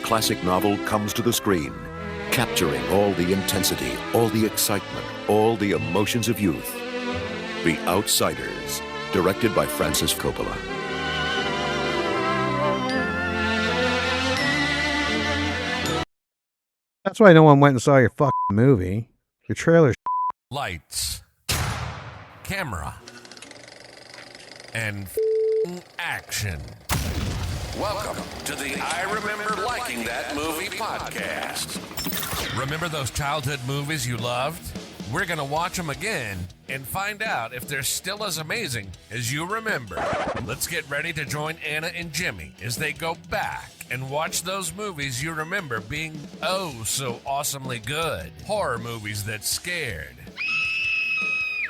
classic novel comes to the screen, capturing all the intensity, all the excitement, all the emotions of youth. The Outsiders, directed by Francis Coppola. That's why no one went and saw your fucking movie. Your trailer's Lights, camera, and action. Welcome to the I Remember Liking That Movie podcast. Remember those childhood movies you loved? We're going to watch them again and find out if they're still as amazing as you remember. Let's get ready to join Anna and Jimmy as they go back and watch those movies you remember being oh so awesomely good. Horror movies that scared.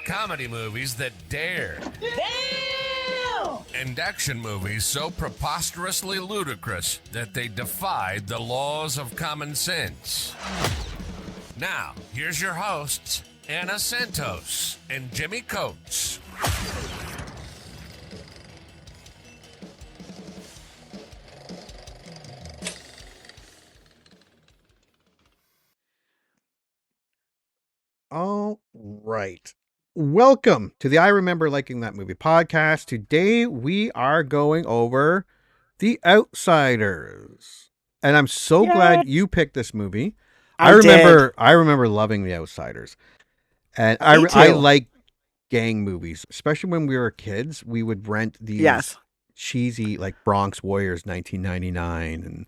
Comedy movies that dared. Damn! And action movies so preposterously ludicrous that they defied the laws of common sense. Now, here's your hosts, Anna Santos and Jimmy Coates. all right. Welcome to the I Remember Liking That Movie podcast. Today we are going over The Outsiders. And I'm so glad you picked this movie. I remember loving The Outsiders. And I like gang movies, especially when we were kids. We would rent these cheesy like Bronx Warriors 1999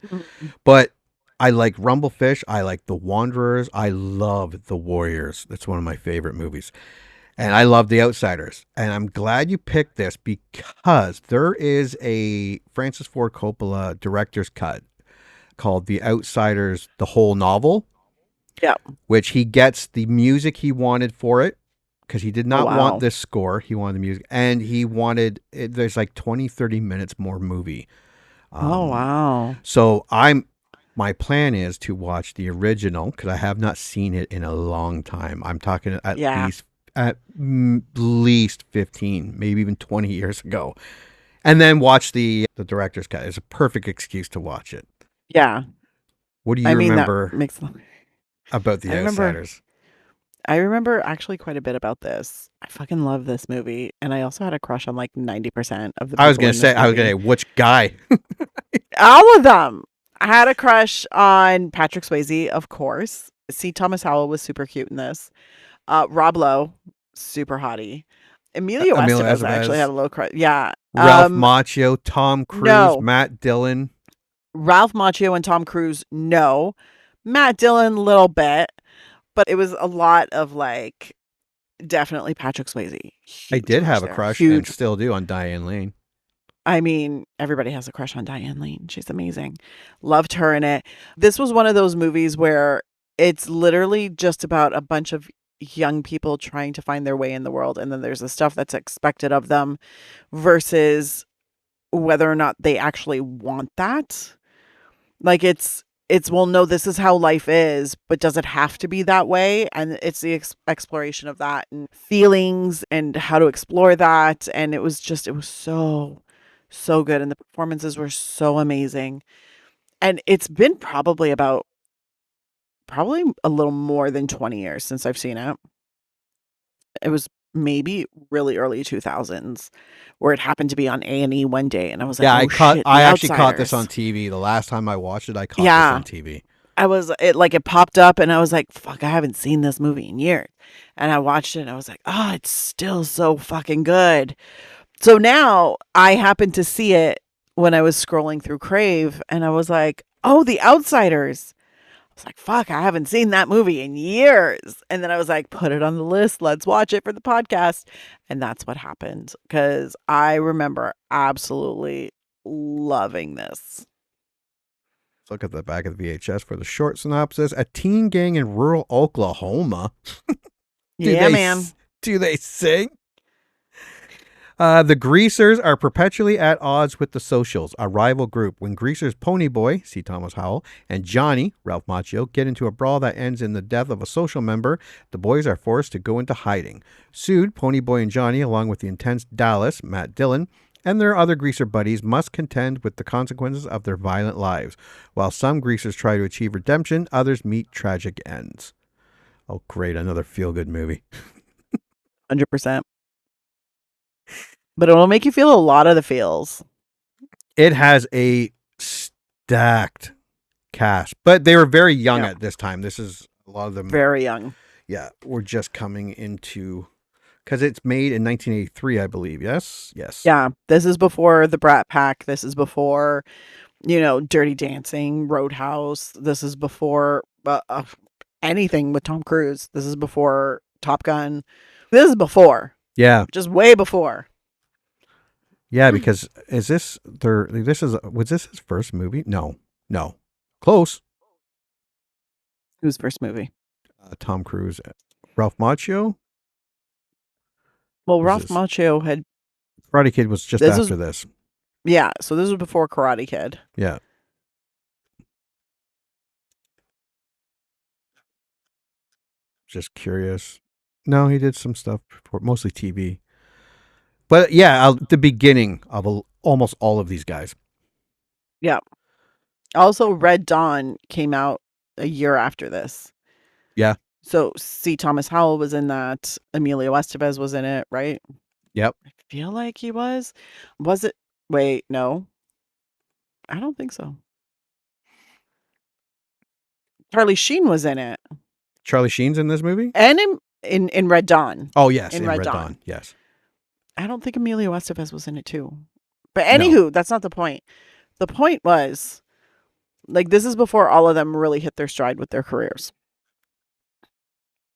but I like Rumblefish, I like The Wanderers, I love The Warriors. That's one of my favorite movies. And I love The Outsiders. And I'm glad you picked this because there is a Francis Ford Coppola director's cut called The Outsiders, the whole novel. Yeah. Which he gets the music he wanted for it because he did not want this score. He wanted the music. And he wanted, there's like 20, 30 minutes more movie. So my plan is to watch the original because I have not seen it in a long time. I'm talking at least 15, maybe even 20 years ago. And then watch the director's cut. It's a perfect excuse to watch it. Yeah. What do you remember about The Outsiders? I remember actually quite a bit about this. I fucking love this movie. And I also had a crush on like 90% of the people. I was going to say, which guy? All of them. I had a crush on Patrick Swayze, of course. C. Thomas Howell was super cute in this. Rob Lowe, super hottie. Emilio Estevez actually had a low crush. Yeah. Ralph Macchio, Tom Cruise, Matt Dillon. Ralph Macchio and Tom Cruise, no. Matt Dillon, little bit. But it was a lot of like, definitely Patrick Swayze. I did have a crush and still do on Diane Lane. I mean, everybody has a crush on Diane Lane. She's amazing. Loved her in it. This was one of those movies where it's literally just about a bunch of young people trying to find their way in the world. And then there's the stuff that's expected of them versus whether or not they actually want that. Like it's well, no, this is how life is, but does it have to be that way? And it's the exploration of that and feelings and how to explore that. And it was so good. And the performances were so amazing. And it's been probably a little more than 20 years since I've seen it. It was maybe really early 2000s where it happened to be on A&E one day. And I was like, I actually caught this on TV. The last time I watched it, I caught this on TV. It popped up and I was like, fuck, I haven't seen this movie in years. And I watched it and I was like, oh, it's still so fucking good. So now I happened to see it when I was scrolling through Crave and I was like, oh, The Outsiders. I was like, fuck, I haven't seen that movie in years. And then I was like, put it on the list. Let's watch it for the podcast. And that's what happened because I remember absolutely loving this. Let's look at the back of the VHS for the short synopsis. A teen gang in rural Oklahoma. Do they sing? The Greasers are perpetually at odds with the Socials, a rival group. When Greasers Ponyboy, C. Thomas Howell, and Johnny, Ralph Macchio, get into a brawl that ends in the death of a social member, the boys are forced to go into hiding. Soon, Ponyboy and Johnny, along with the intense Dallas, Matt Dillon, and their other greaser buddies must contend with the consequences of their violent lives. While some greasers try to achieve redemption, others meet tragic ends. Oh, great. Another feel-good movie. 100%. But it'll make you feel a lot of the feels. It has a stacked cast, but they were very young at this time. This is a lot of them. Very young. Yeah, were just coming into, because it's made in 1983, I believe. Yes. Yeah. This is before the Brat Pack. This is before, Dirty Dancing, Roadhouse. This is before anything with Tom Cruise. This is before Top Gun. This is before. Yeah. Just way before. Yeah, because was this his first movie? No. Close. Whose first movie? Tom Cruise. Ralph Macchio? Well, Ralph Macchio had... Karate Kid was just after this. Yeah, so this was before Karate Kid. Yeah. Just curious. No, he did some stuff before, mostly TV. But yeah, the beginning of almost all of these guys. Yeah. Also, Red Dawn came out a year after this. Yeah. So, C. Thomas Howell was in that. Emilio Estevez was in it, right? Yep. I feel like he was. Was it? Wait, no. I don't think so. Charlie Sheen was in it. Charlie Sheen's in this movie? And in Red Dawn. Oh, yes, in Red Dawn. Yes. I don't think Emilio Estevez was in it too. But anywho, that's not the point. The point was, this is before all of them really hit their stride with their careers.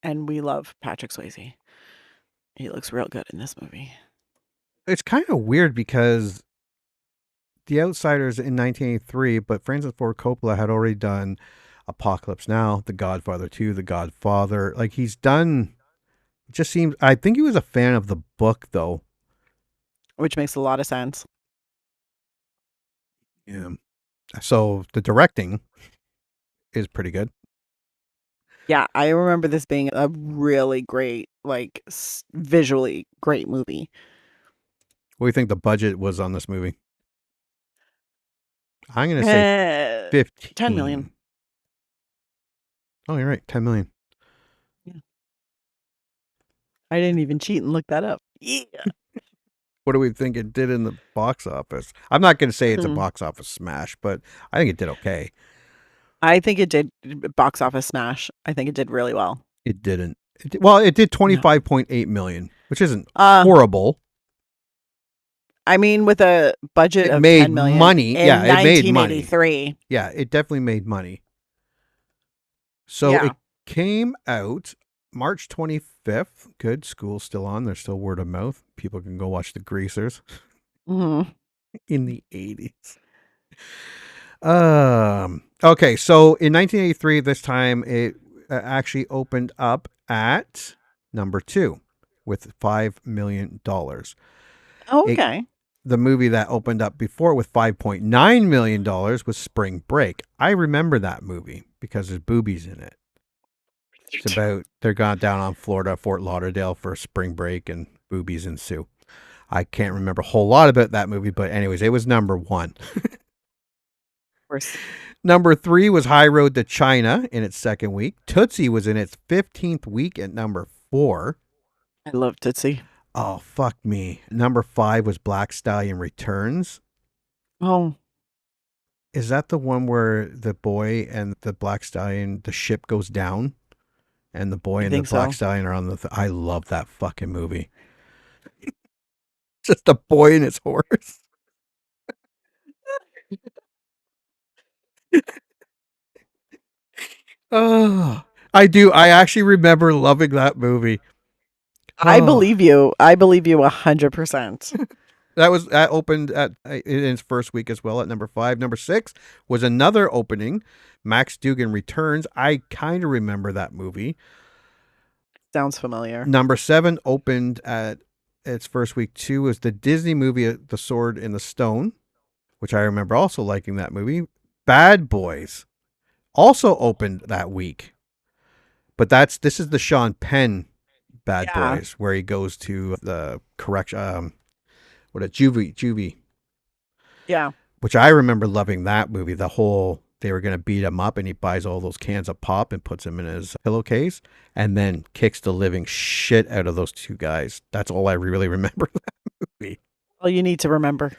And we love Patrick Swayze. He looks real good in this movie. It's kind of weird because The Outsiders in 1983, but Francis Ford Coppola had already done Apocalypse Now, The Godfather 2, The Godfather. He's done... It just seems... I think he was a fan of the book, though. Which makes a lot of sense. Yeah. So the directing is pretty good. Yeah, I remember this being a really great, visually great movie. What do you think the budget was on this movie? I'm going to say 15. 10 million. Oh, you're right. 10 million. Yeah. I didn't even cheat and look that up. Yeah. What do we think it did in the box office? I'm not going to say it's a box office smash, but I think it did okay. I think it did box office smash. I think it did really well. It didn't. It did 25.8 million, which isn't horrible. I mean, with a budget of made 10 million money. in Yeah, it made money. 1983. Yeah, it definitely made money. So it came out March 25th. Good. School's still on. There's still word of mouth. People can go watch The Greasers in the 80s. Okay, so in 1983, this time it actually opened up at number 2 with $5 million. Okay. The movie that opened up before with $5.9 million was Spring Break. I remember that movie because there's boobies in it. It's about they're gone down on Florida, Fort Lauderdale for spring break, and boobies ensue. I can't remember a whole lot about that movie, but anyways, it was number 1. Of course. Number 3 was High Road to China in its second week. Tootsie was in its 15th week at number 4. I love Tootsie. Oh, fuck me. Number 5 was Black Stallion Returns. Oh. Is that the one where the boy and the Black Stallion, the ship goes down? And the boy and the Black Stallion are on the... I love that fucking movie. Just a boy and his horse. Oh, I do. I actually remember loving that movie. I believe you. I believe you 100%. That opened in its first week as well at number 5. Number 6 was another opening, Max Dugan Returns. I kind of remember that movie. Sounds familiar. Number 7 opened at its first week too. Was the Disney movie The Sword in the Stone, which I remember also liking that movie. Bad Boys also opened that week, but this is the Sean Penn Bad Boys, where he goes to the correction. what a juvie, Yeah. which I remember loving that movie. The whole they were going to beat him up, and he buys all those cans of pop and puts them in his pillowcase, and then kicks the living shit out of those two guys. That's all I really remember of that movie. All you need to remember.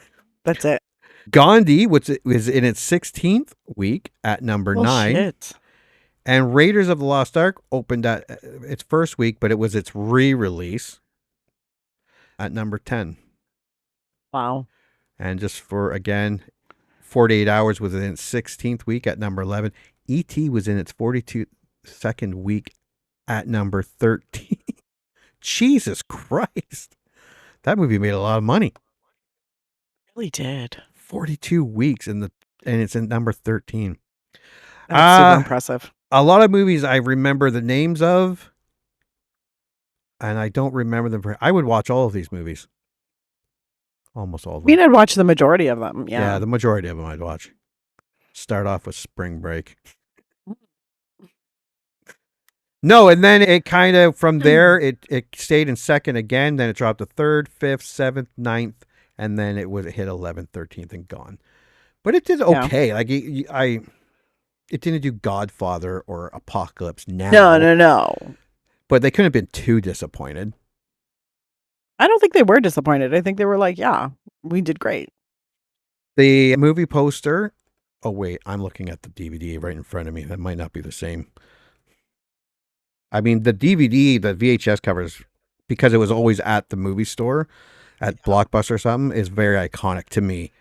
That's it. Gandhi, which was in its 16th week at number Well, 9. shit. And Raiders of the Lost Ark opened at its first week, but it was its re-release at number 10. Wow. And just for, again, 48 Hours was in its 16th week at number 11. E.T. was in its 42nd week at number 13. Jesus Christ. That movie made a lot of money. It really did. 42 weeks and it's in number 13. That's super impressive. A lot of movies I remember the names of, and I don't remember them. I would watch all of these movies. Almost all of them. I mean, I'd watch the majority of them. Yeah. The majority of them I'd watch. Start off with Spring Break. No, and then it kind of, from there, it stayed in second again. Then it dropped to 3rd, 5th, 7th, 9th, and then it hit 11th, 13th, and gone. But it did okay. Like, it didn't do Godfather or Apocalypse Now. No. But they couldn't have been too disappointed. I don't think they were disappointed. I think they were like, yeah, we did great. The movie poster. Oh, wait. I'm looking at the DVD right in front of me. That might not be the same. I mean, the DVD, the VHS covers, because it was always at the movie store, at Blockbuster or something, is very iconic to me.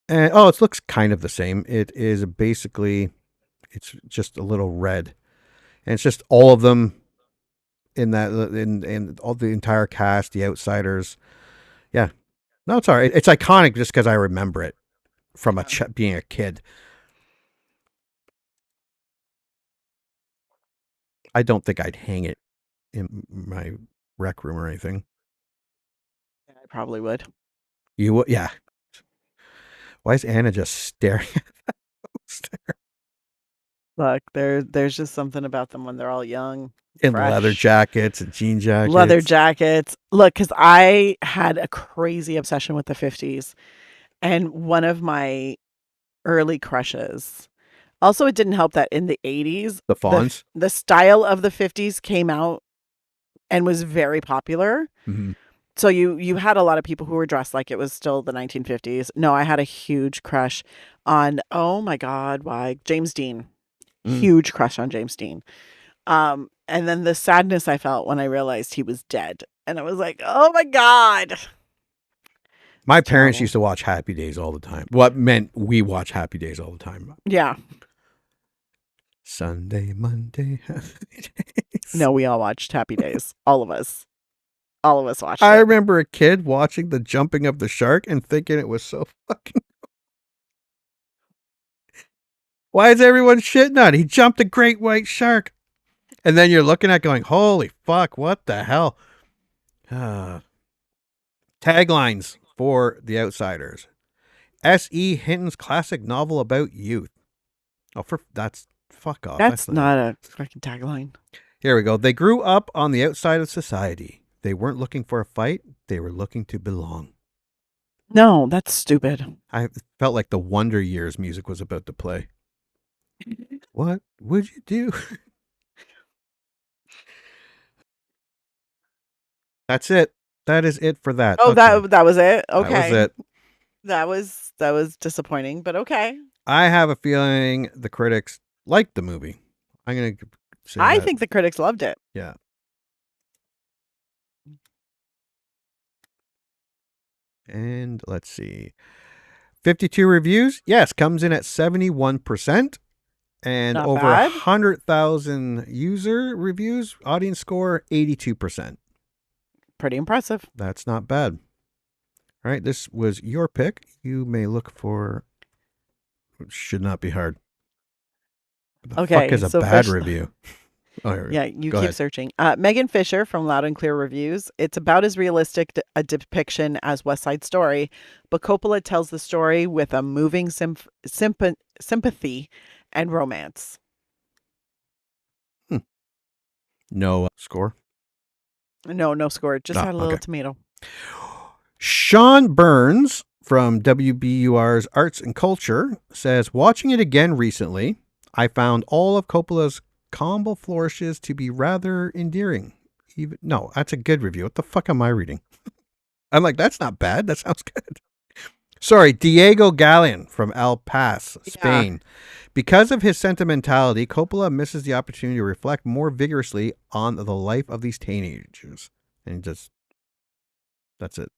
And it looks kind of the same. It is basically, it's just a little red, and it's just all of them in all the entire cast, the Outsiders. Yeah, no, it's all right. It's iconic just because I remember it from being a kid. I don't think I'd hang it in my rec room or anything. Yeah, I probably would. You would, yeah. Why is Anna just staring at that poster? Look, there's just something about them when they're all young. In fresh. leather jackets and jean jackets. Leather jackets. Look, because I had a crazy obsession with the 50s. And one of my early crushes. Also, it didn't help that in the 80s, The Fonz. the style of the 50s came out and was very popular. Mm-hmm. So you had a lot of people who were dressed like it was still the 1950s. No, I had a huge crush on, oh my God, why? James Dean. Huge crush on James Dean. And then the sadness I felt when I realized he was dead. And I was like, oh my God. My parents used to watch Happy Days all the time. What meant we watch Happy Days all the time. Yeah. Sunday, Monday, Happy Days. No, we all watched Happy Days. All of us. All of us watched I it. remember a kid watching the jumping of the shark and thinking it was so fucking... Why is everyone shitting on it? He jumped a great white shark. And then you're looking at going, holy fuck, what the hell? Taglines for The Outsiders. S.E. Hinton's classic novel about youth. That's fuck off. That's not a fucking tagline. Here we go. They grew up on the outside of society. They weren't looking for a fight. They were looking to belong. No, that's stupid. I felt like the Wonder Years music was about to play. What would you do? That's it. That is it for that. Oh, Okay. that was it? Okay. That was it. That was disappointing, but okay. I have a feeling the critics liked the movie. I'm going to say I that. think the critics loved it. Yeah. And let's see. 52 reviews. Yes, comes in at 71%. And Not over bad. 100,000 user reviews. Audience score, 82%. Pretty impressive. That's not bad. All right, this was your pick. You may look for... It should not be hard. What the fuck is a bad review? Yeah, you Go keep ahead. searching. Megan Fisher from Loud and Clear Reviews. It's about as realistic a depiction as West Side Story, but Coppola tells the story with a moving sympathy and romance. No score. No score. Just had a little okay. tomato. Sean Burns from WBUR's Arts and Culture says, watching it again recently, I found all of Coppola's combo flourishes to be rather endearing. No, that's a good review. What the fuck am I reading? I'm like, that's not bad. That sounds good. Sorry, Diego Gallian from El Pas, Spain. Yeah. Because of his sentimentality, Coppola misses the opportunity to reflect more vigorously on the life of these teenagers. And that's it.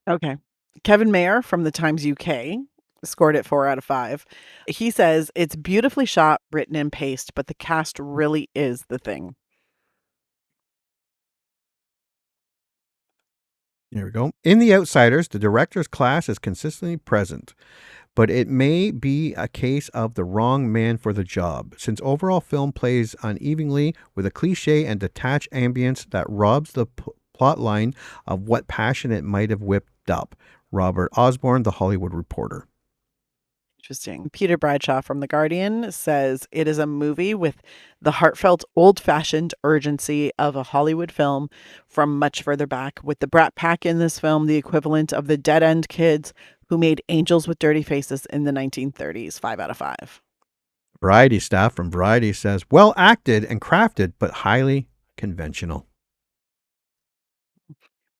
Okay. Kevin Mayer from the Times UK scored it 4 out of 5. He says, it's beautifully shot, written in paste, but the cast really is the thing. Here we go. In The Outsiders, the director's class is consistently present, but it may be a case of the wrong man for the job, since overall film plays unevenly with a cliche and detached ambience that robs the plot line of what passion it might have whipped up. Robert Osborne, The Hollywood Reporter. Interesting. Peter Bradshaw from The Guardian says it is a movie with the heartfelt, old-fashioned urgency of a Hollywood film from much further back, with the Brat Pack in this film the equivalent of the dead-end kids who made Angels with Dirty Faces in the 1930s. 5 out of 5. Variety staff from Variety says, well acted and crafted, but highly conventional.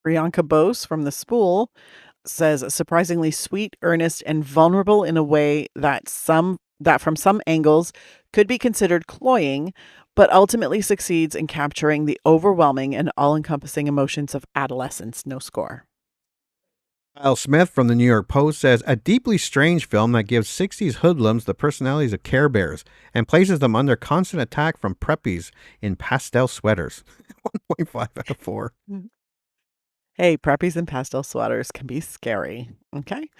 Priyanka Bose from The Spool says surprisingly sweet, earnest, and vulnerable in a way that from some angles could be considered cloying, but ultimately succeeds in capturing the overwhelming and all-encompassing emotions of adolescence. No score. Kyle Smith from the New York Post says, a deeply strange film that gives 60s hoodlums the personalities of Care Bears and places them under constant attack from preppies in pastel sweaters. 1.5 out of 4. Hey, preppies and pastel sweaters can be scary. Okay.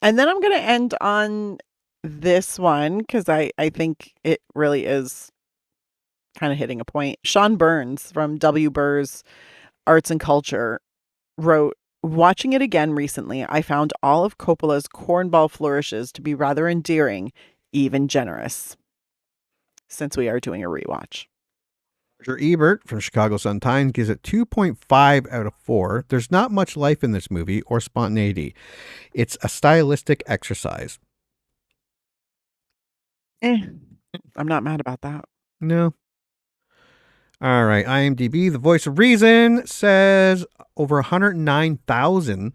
And then I'm going to end on this one because I think it really is kind of hitting a point. Sean Burns from W. Burr's Arts and Culture wrote, watching it again recently, I found all of Coppola's cornball flourishes to be rather endearing, even generous, since we are doing a rewatch. Roger Ebert from Chicago Sun-Times gives it 2.5 out of 4. There's not much life in this movie or spontaneity. It's a stylistic exercise. I'm not mad about that. No. All right. IMDb, the voice of reason, says over 109,000.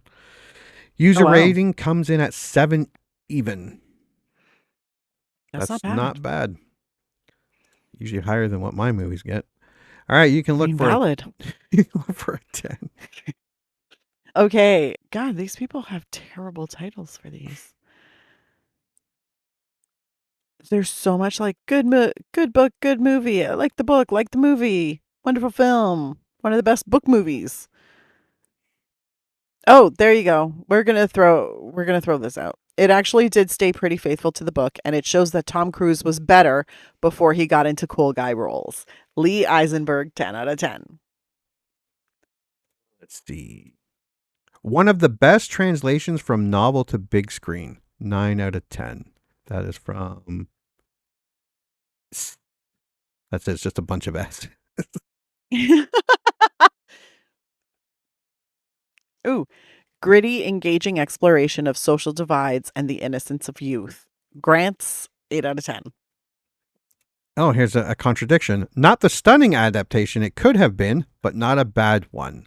User rating comes in at 7 even. That's not bad. Usually higher than what my movies get. All right, you can look for a 10. Okay. God, these people have terrible titles for these. There's so much like good book, good movie. I like the book, like the movie. Wonderful film. One of the best book movies. Oh, there you go. We're gonna throw this out. It actually did stay pretty faithful to the book, and it shows that Tom Cruise was better before he got into cool guy roles. Lee Eisenberg, 10 out of 10. Let's see. One of the best translations from novel to big screen, 9 out of 10. That is from... That's it. It's just a bunch of S. Ooh. Gritty, engaging exploration of social divides and the innocence of youth. Grants, 8 out of 10. Oh, here's a contradiction. Not the stunning adaptation it could have been, but not a bad one.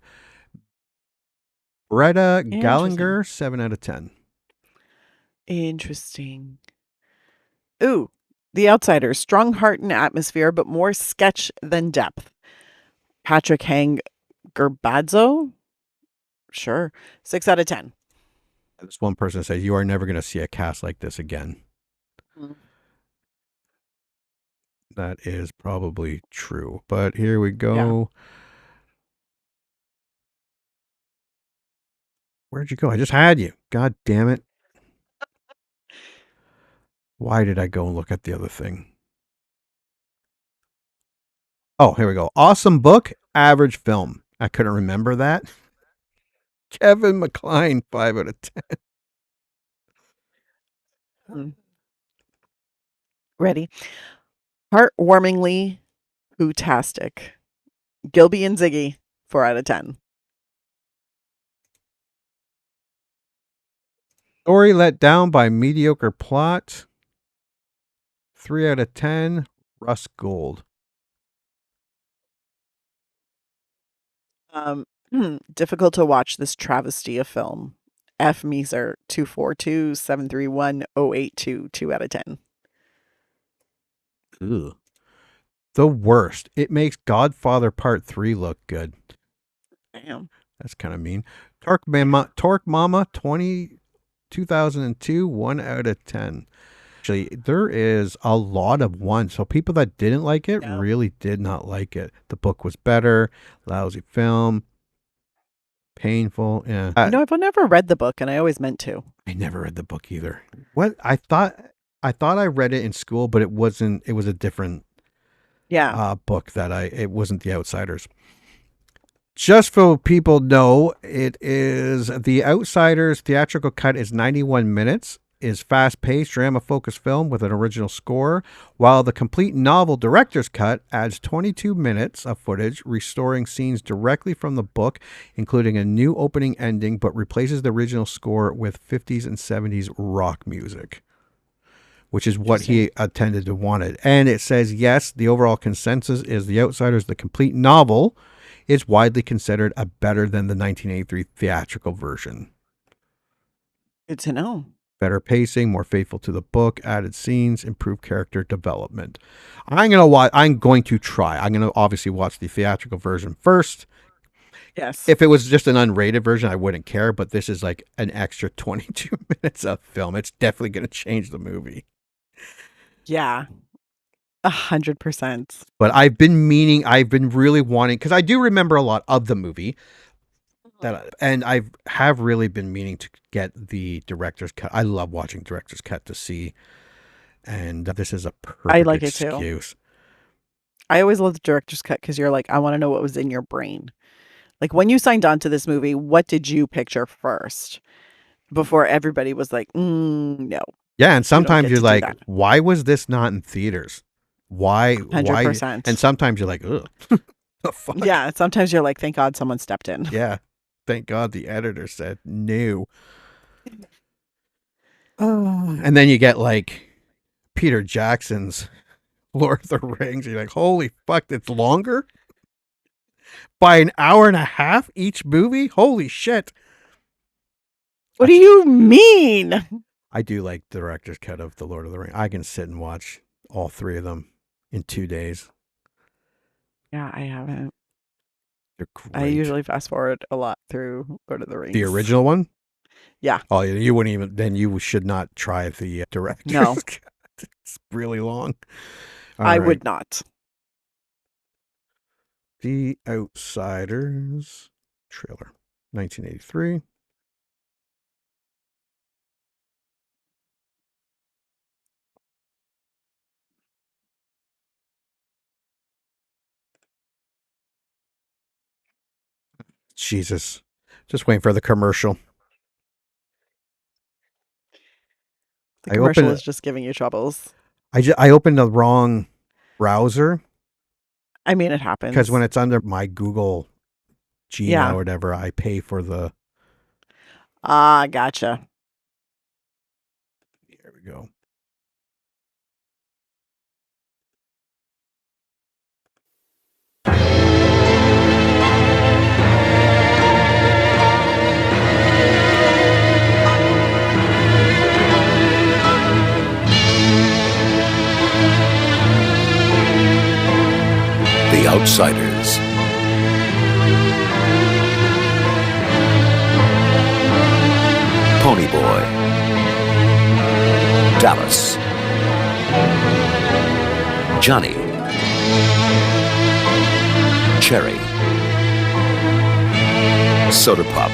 Greta Gallinger, 7 out of 10. Interesting. Ooh, The Outsiders. Strong heart and atmosphere, but more sketch than depth. Patrick Gerbazzo? Sure. 6 out of 10. This one person says, you are never going to see a cast like this again. Mm. That is probably true. But here we go. Yeah. Where'd you go? I just had you. God damn it. Why did I go and look at the other thing? Oh, here we go. Awesome book, average film. I couldn't remember that. Kevin McCline, 5 out of 10. Ready? Heartwarmingly hootastic. Gilby and Ziggy, 4 out of 10. Story let down by mediocre plot. 3 out of 10. Russ Gold. Difficult to watch this travesty of film. F. Meeser 242-731-082, 2 out of 10. Ugh. The worst. It makes Godfather Part 3 look good. Damn. That's kind of mean. Torque Mama 2002, 1 out of 10. Actually, there is a lot of one. So people that didn't like it really did not like it. The book was better. Lousy film. Painful. Yeah. I've never read the book, and I always meant to. I never read the book either. What I thought I read it in school, but it wasn't. It was a different book that it wasn't The Outsiders. Just so people know, it is The Outsiders theatrical cut is 91 minutes, is fast-paced, drama-focused film with an original score, while the complete novel director's cut adds 22 minutes of footage, restoring scenes directly from the book, including a new opening ending, but replaces the original score with 50s and 70s rock music, which is what he intended to wanted. And it says, yes, the overall consensus is The Outsiders, the complete novel, is widely considered a better than the 1983 theatrical version. Good to know. Better pacing, more faithful to the book, added scenes, improved character development. I'm going to try. I'm going to obviously watch the theatrical version first. Yes. If it was just an unrated version, I wouldn't care, but this is like an extra 22 minutes of film. It's definitely going to change the movie. Yeah. 100%. But I've been really wanting, because I do remember a lot of the movie, and I have really been meaning to get the director's cut. I love watching director's cut to see, and this is a perfect excuse. It too. I always love the director's cut because you're like, I want to know what was in your brain. Like when you signed on to this movie, what did you picture first before everybody was like, no. Yeah, and sometimes you're like, why was this not in theaters? Why? 100%. And sometimes you're like, ugh. The fuck? Yeah, sometimes you're like, thank God someone stepped in. Yeah, thank God the editor said no. And then you get like Peter Jackson's Lord of the Rings. You're like, holy fuck, it's longer by an hour and a half each movie. Holy shit! What do you mean? I do like the director's cut of the Lord of the Rings. I can sit and watch all 3 of them in 2 days. Yeah, I haven't. They're great. I usually fast forward a lot through Lord of the Rings. The original one? Yeah. Oh, you wouldn't even, then you should not try the director's cut. It's really long. I would not. The Outsiders trailer, 1983. Jesus. Just waiting for the commercial. The commercial is just giving you troubles. I opened the wrong browser. I mean, it happens. Because when it's under my Google Gmail or whatever, I pay for the... Ah, gotcha. Here we go. The Outsiders. Pony Boy. Dallas. Johnny. Cherry. Soda Pop.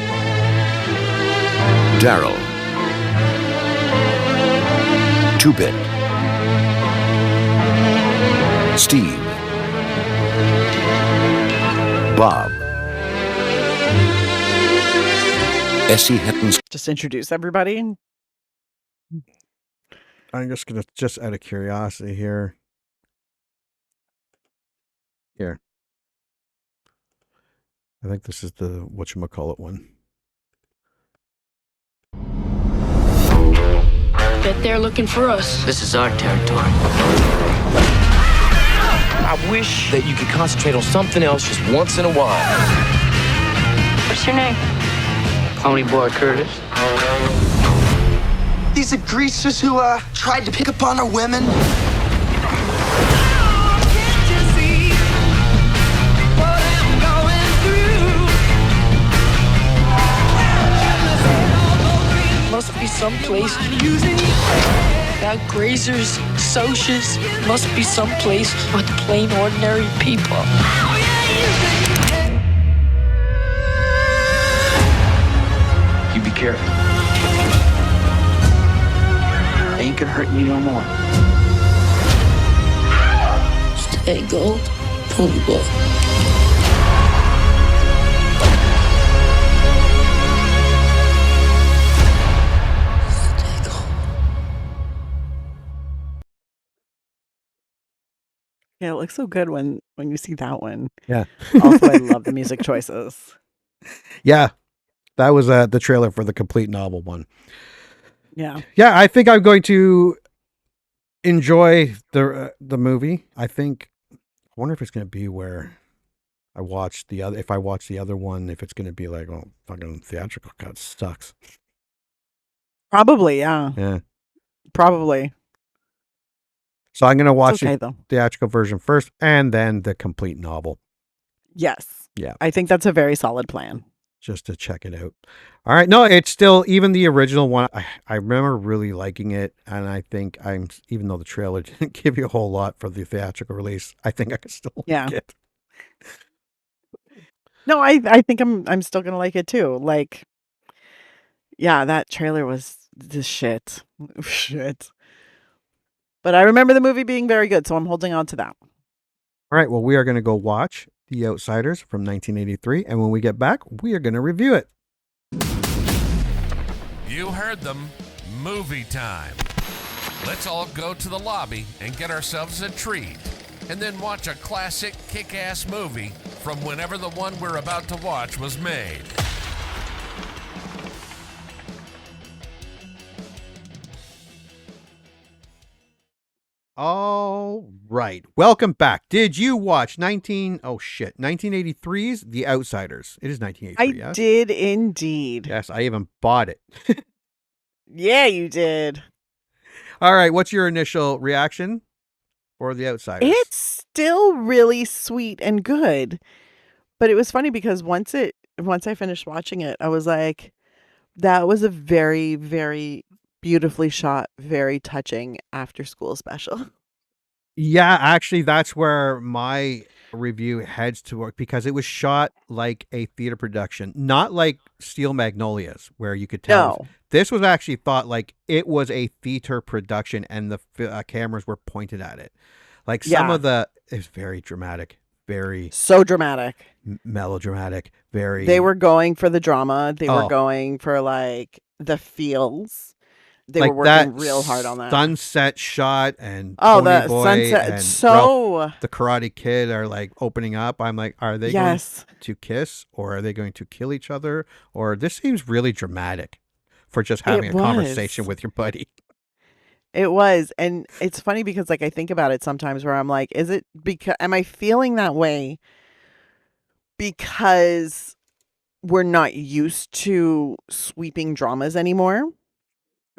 Daryl. 2-Bit. Steve. Bob. Essie Hetton's. Just introduce everybody. I'm just going to, just out of curiosity here. Here. I think this is the whatchamacallit one. bet they're looking for us. This is our territory. I wish that you could concentrate on something else just once in a while. What's your name? Pony Boy Curtis. These are greasers who tried to pick up on our women. Must be someplace. That grazers, socias, must be someplace with plain ordinary people. You be careful. Ain't gonna hurt you no more. Stay gold, Pony Boy. Yeah, it looks so good when you see that one. Yeah. Also, I love the music choices. Yeah. That was the trailer for the complete novel one. Yeah. Yeah, I think I'm going to enjoy the movie. I wonder if it's going to be where I watch the other. If I watch the other one, if it's going to be like, oh, fucking theatrical cut sucks. Probably, yeah. Yeah. Probably. So I'm going to watch It's okay, the though. theatrical version first, and then the complete novel, Yes. Yeah. I think that's a very solid plan. just to check it out. All right. No, it's still, even the original one, I remember really liking it. And I think even though the trailer didn't give you a whole lot for the theatrical release, I think I can still like it. No, I think I'm still gonna like it too. Like, yeah, that trailer was the shit. Shit. But I remember the movie being very good, so I'm holding on to that. All right. Well, we are going to go watch The Outsiders from 1983. And when we get back, we are going to review it. You heard them. Movie time. Let's all go to the lobby and get ourselves a treat. And then watch a classic kick-ass movie from whenever the one we're about to watch was made. All right. Welcome back. Did you watch 1983's The Outsiders? It is 1983, I yes? did indeed. Yes, I even bought it. Yeah, you did. All right. What's your initial reaction for The Outsiders? It's still really sweet and good. But it was funny because once I finished watching it, I was like, that was a very, very beautifully shot, very touching after school special. Yeah, actually, that's where my review heads toward, because it was shot like a theater production, not like Steel Magnolias, where you could tell. No. This was actually thought like it was a theater production, and the cameras were pointed at it. Like some of it's very dramatic, very So dramatic. melodramatic, very. They were going for the drama. They were going for like the feels. They like were working that real hard on that. Sunset shot and Oh, Pony the Boy sunset. and So Ralph the Karate Kid are like opening up. I'm like, are they going to kiss, or are they going to kill each other? Or this seems really dramatic for just having a conversation with your buddy. It was. And it's funny because like I think about it sometimes where I'm like, is it because am I feeling that way because we're not used to sweeping dramas anymore?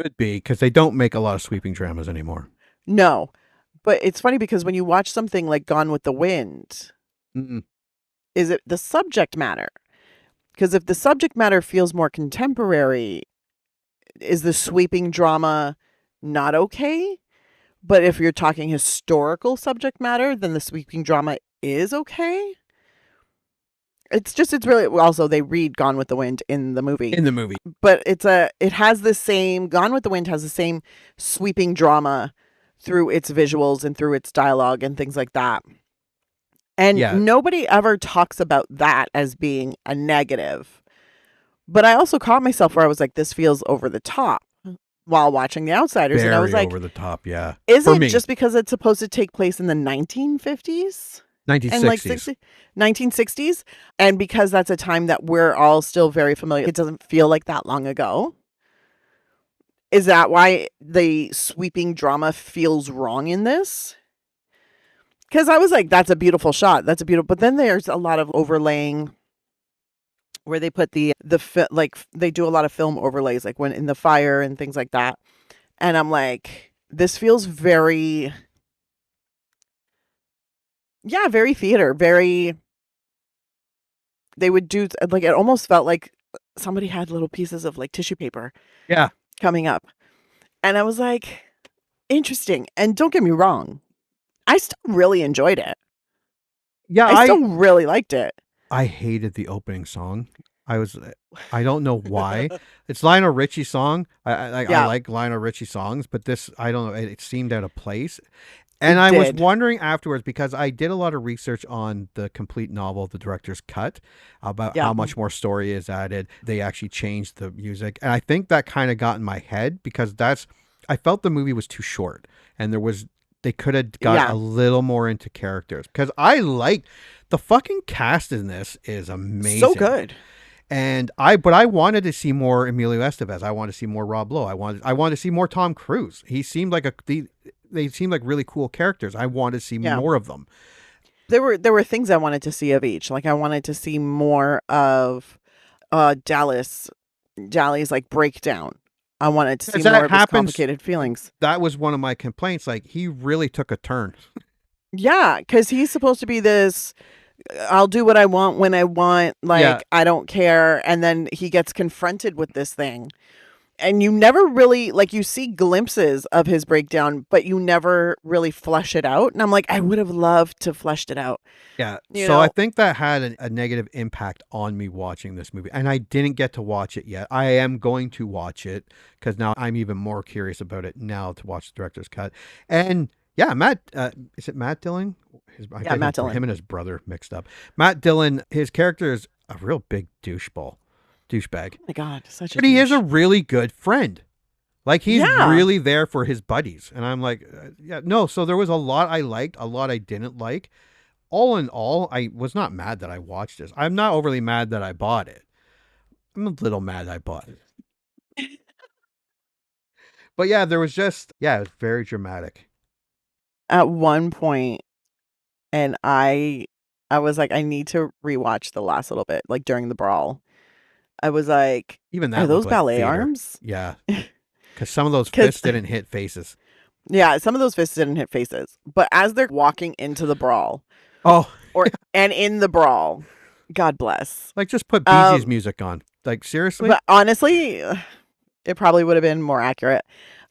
Could be, because they don't make a lot of sweeping dramas anymore. No. But it's funny because when you watch something like Gone with the Wind, is it the subject matter? Because if the subject matter feels more contemporary, is the sweeping drama not okay? But if you're talking historical subject matter, then the sweeping drama is okay? It's really also they read Gone with the Wind in the movie. But it has the same Gone with the Wind has the same sweeping drama through its visuals and through its dialogue and things like that. And nobody ever talks about that as being a negative. But I also caught myself where I was like, this feels over the top while watching The Outsiders. Very and I was like, over the top, yeah. Is For it me. just because it's supposed to take place in the 1950s? 1960s. And like 1960s? And because that's a time that we're all still very familiar, it doesn't feel like that long ago. Is that why the sweeping drama feels wrong in this? Because I was like, that's a beautiful shot. That's a beautiful. But then there's a lot of overlaying where they put like they do a lot of film overlays, like when in the fire and things like that. And I'm like, this feels very, yeah, very theater. Very. They would do like it almost felt like somebody had little pieces of like tissue paper. Yeah. Coming up, and I was like, interesting. And don't get me wrong, I still really enjoyed it. Yeah, I still really liked it. I hated the opening song. I don't know why. It's Lionel Richie's song. I like Lionel Richie songs, but this, I don't know. It seemed out of place. And I was wondering afterwards, because I did a lot of research on the complete novel, the director's cut, about how much more story is added. They actually changed the music. And I think that kind of got in my head, because I felt the movie was too short, and they could have got a little more into characters, because I like the fucking cast in this is amazing. So good. And I wanted to see more Emilio Estevez. I wanted to see more Rob Lowe. I wanted to see more Tom Cruise. He seemed like they seemed like really cool characters. I wanted to see more of them. There were things I wanted to see of each. Like I wanted to see more of Dally's like breakdown. I wanted to see more of his complicated feelings. That was one of my complaints. Like, he really took a turn. Yeah, because he's supposed to be this, I'll do what I want when I want. Like, I don't care. And then he gets confronted with this thing. And you never really, like, you see glimpses of his breakdown, but you never really flesh it out. And I'm like, I would have loved to fleshed it out. Yeah. So I think that had a negative impact on me watching this movie. And I didn't get to watch it yet. I am going to watch it, because now I'm even more curious about it now to watch the director's cut. And yeah, is it Matt Dillon? Matt Dillon. Him and his brother mixed up. Matt Dillon, his character is a real big douchebag. Oh my God, but he is a really good friend. Like, he's really there for his buddies. And I'm like, so there was a lot I liked, a lot I didn't like. All in all, I was not mad that I watched this. I'm not overly mad that I bought it. I'm a little mad I bought it. But yeah, there was just, it was very dramatic. At one point, and I was like, I need to rewatch the last little bit, like during the brawl. I was like, even that, are those like ballet theater. Arms? Yeah. Because some of those fists didn't hit faces. Yeah, some of those fists didn't hit faces. But as they're walking into the brawl, and in the brawl, God bless. Like, just put Bee Gees music on. Like, seriously? But honestly, it probably would have been more accurate.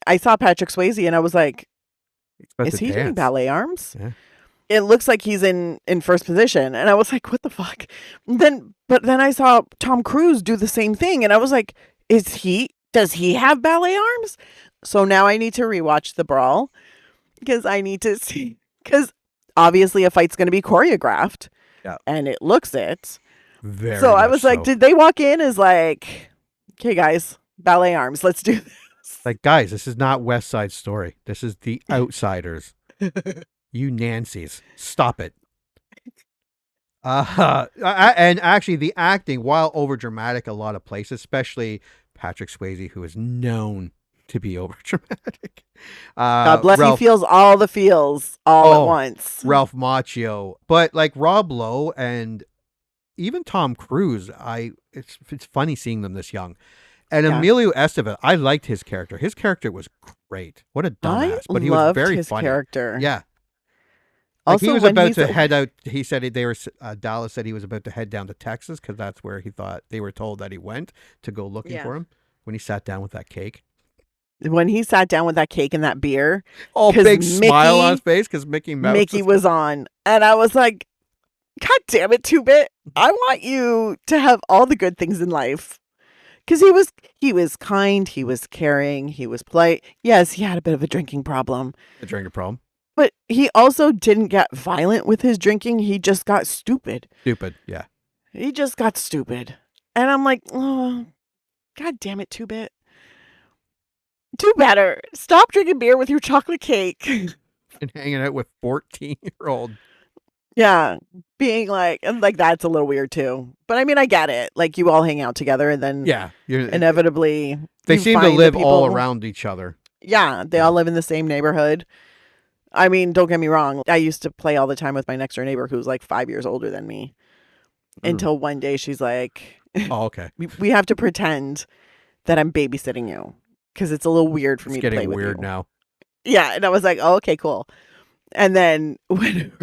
I saw Patrick Swayze and I was like, is he doing ballet arms? Yeah. It looks like he's in first position. And I was like, what the fuck? But then I saw Tom Cruise do the same thing. And I was like, does he have ballet arms? So now I need to rewatch the brawl, because I need to see, because obviously a fight's going to be choreographed. Yeah. And it looks it. Very so I was like, did they walk in as like, okay, guys, ballet arms, let's do this. Like, guys, this is not West Side Story. This is The Outsiders. You Nancy's. Stop it. And actually, the acting, while overdramatic a lot of places, especially Patrick Swayze, who is known to be overdramatic. God bless, he feels all the feels all at once. Ralph Macchio. But like Rob Lowe and even Tom Cruise, it's funny seeing them this young. And Emilio Estevez, I liked his character. His character was great. What a dumbass. But he was very his funny. Character. Yeah. Like, Also, he was about to head out. He said Dallas said he was about to head down to Texas, because that's where he thought they were told that he went to go looking for him, when he sat down with that cake. When he sat down with that cake and that beer. Oh, big smile on his face because Mickey was on. And I was like, God damn it, Two-Bit. I want you to have all the good things in life. Because he was kind, he was caring, he was polite. Yes, he had a bit of a drinking problem. A drinking problem. But he also didn't get violent with his drinking. He just got stupid. Stupid, yeah. He just got stupid. And I'm like, oh, God damn it, Two-Bit. Do better. Stop drinking beer with your chocolate cake. And hanging out with 14-year-old. Yeah, being like, and like that's a little weird too. But I mean, I get it. Like you all hang out together, and then Yeah, inevitably they you seem to find the live all people. around each other. Yeah, they all live in the same neighborhood. I mean, don't get me wrong. I used to play all the time with my next door neighbor who's like 5 years older than me. Until one day she's like, Oh, okay. we have to pretend that I'm babysitting you because it's a little weird for It's me to play getting with weird you. now. Yeah, and I was like, oh, okay, cool. And then when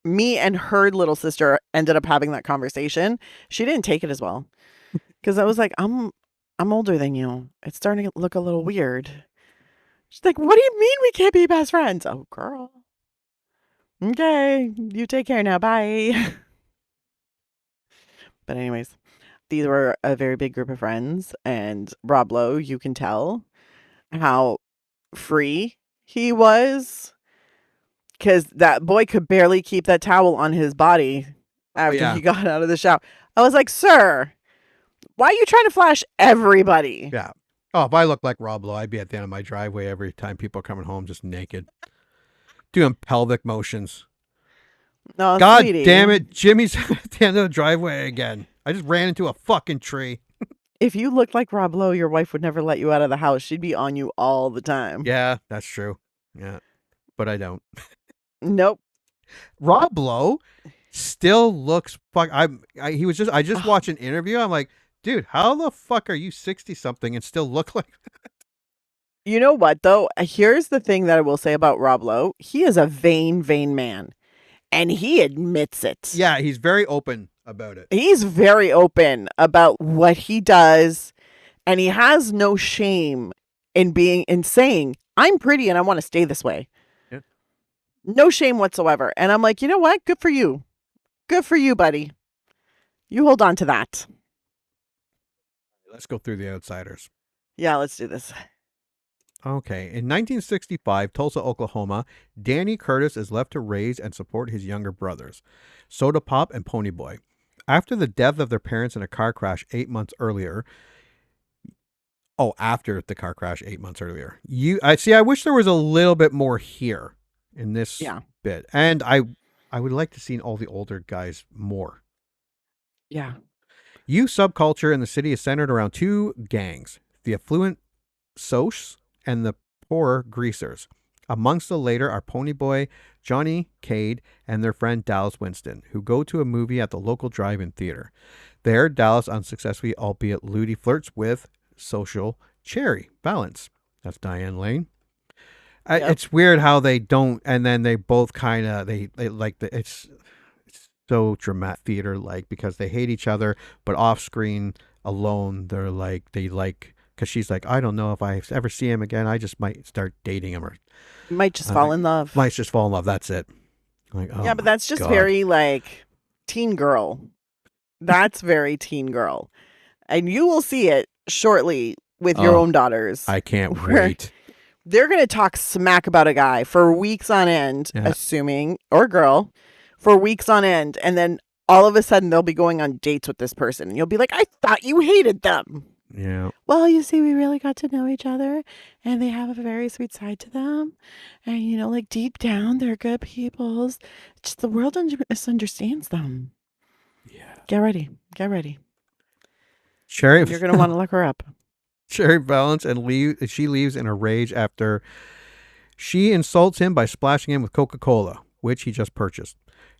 me and her little sister ended up having that conversation, she didn't take it as well. Because I was like, I'm older than you. It's starting to look a little weird. She's like, what do you mean we can't be best friends? Oh, girl. Okay, you take care now. Bye. But anyways, these were a very big group of friends, and Rob Lowe, you can tell how free he was because that boy could barely keep that towel on his body after yeah. he got out of the shower. I was like, sir, why are you trying to flash everybody? Yeah. Oh, if I looked like Rob Lowe, I'd be at the end of my driveway every time people are coming home just naked, doing pelvic motions. No, God sweetie, damn it, Jimmy's at the end of the driveway again. I just ran into a fucking tree. if you looked like Rob Lowe, your wife would never let you out of the house. She'd be on you all the time. Yeah, that's true. Yeah, but I don't. Nope. Rob Lowe still looks fuck. I just watched an interview. I'm like, dude, how the fuck are you 60 something and still look like? You know what, though? Here's the thing that I will say about Rob Lowe. He is a vain man, and he admits it. Yeah, he's very open about it. He's very open about what he does, and he has no shame in saying, I'm pretty and I want to stay this way. Yeah. No shame whatsoever. And I'm like, you know what? Good for you. Good for you, buddy. You hold on to that. Let's go through the outsiders. Yeah, let's do this. Okay. In 1965, Tulsa, Oklahoma, Danny Curtis is left to raise and support his younger brothers, Soda Pop and Pony Boy. After the death of their parents in a car crash 8 months earlier. Oh, after the car crash 8 months earlier. I wish there was a little bit more here in this bit. And I would like to see all the older guys more. Yeah. Youth subculture in the city is centered around two gangs, the affluent Socs and the poorer Greasers. Amongst the later are Ponyboy, Johnny Cade, and their friend Dallas Winston, who go to a movie at the local drive-in theater. There, Dallas unsuccessfully, albeit lewdly, flirts with social Cherry Balance. That's Diane Lane. Yep. It's weird how they don't, and then they both kind of they like the it's so dramatic theater like because they hate each other, but off screen alone they like because she's like, I don't know if I ever see him again. I just might start dating him or might just fall in love. Might just fall in love. That's it. Like, oh yeah, but that's just very like teen girl. That's very teen girl, and you will see it shortly with your own daughters. I can't wait. They're going to talk smack about a guy for weeks on end, assuming, or girl, for weeks on end. And then all of a sudden they'll be going on dates with this person. And you'll be like, I thought you hated them. Yeah. Well, you see, we really got to know each other and they have a very sweet side to them. And, you know, like deep down, they're good peoples. Just the world misunderstands them. Yeah. Get ready. Get ready. Cherry. You're going to want to look her up. Cherry Balance and she leaves in a rage after she insults him by splashing him with Coca-Cola, which he just purchased.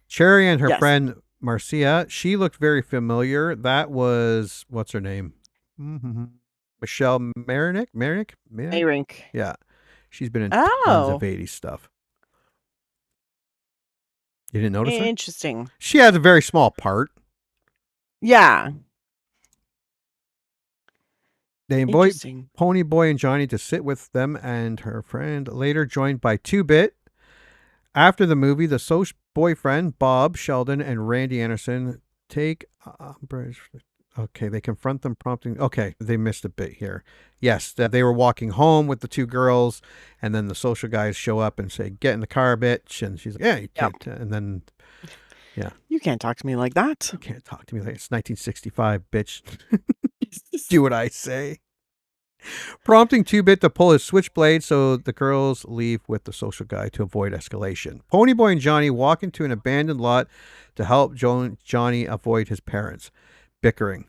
Cherry and her friend Marcia, she looked very familiar. That was, what's her name? Mm-hmm. Michelle Marink? Yeah. She's been in tons of 80s stuff. You didn't notice her? Interesting. She has a very small part. Yeah. They invite Pony Boy and Johnny to sit with them and her friend, later joined by 2-Bit. After the movie, the social boyfriend, Bob Sheldon, and Randy Anderson take... Okay, they confront them, prompting... Okay, they missed a bit here. Yes, they were walking home with the two girls, and then the social guys show up and say, get in the car, bitch. And she's like, yeah, you can't. And then... Yeah. You can't talk to me like that. You can't talk to me like it's 1965, bitch. Do what I say. prompting Two-Bit to pull his switchblade, so the girls leave with the social guy to avoid escalation. Ponyboy and Johnny walk into an abandoned lot to help Johnny avoid his parents. Bickering.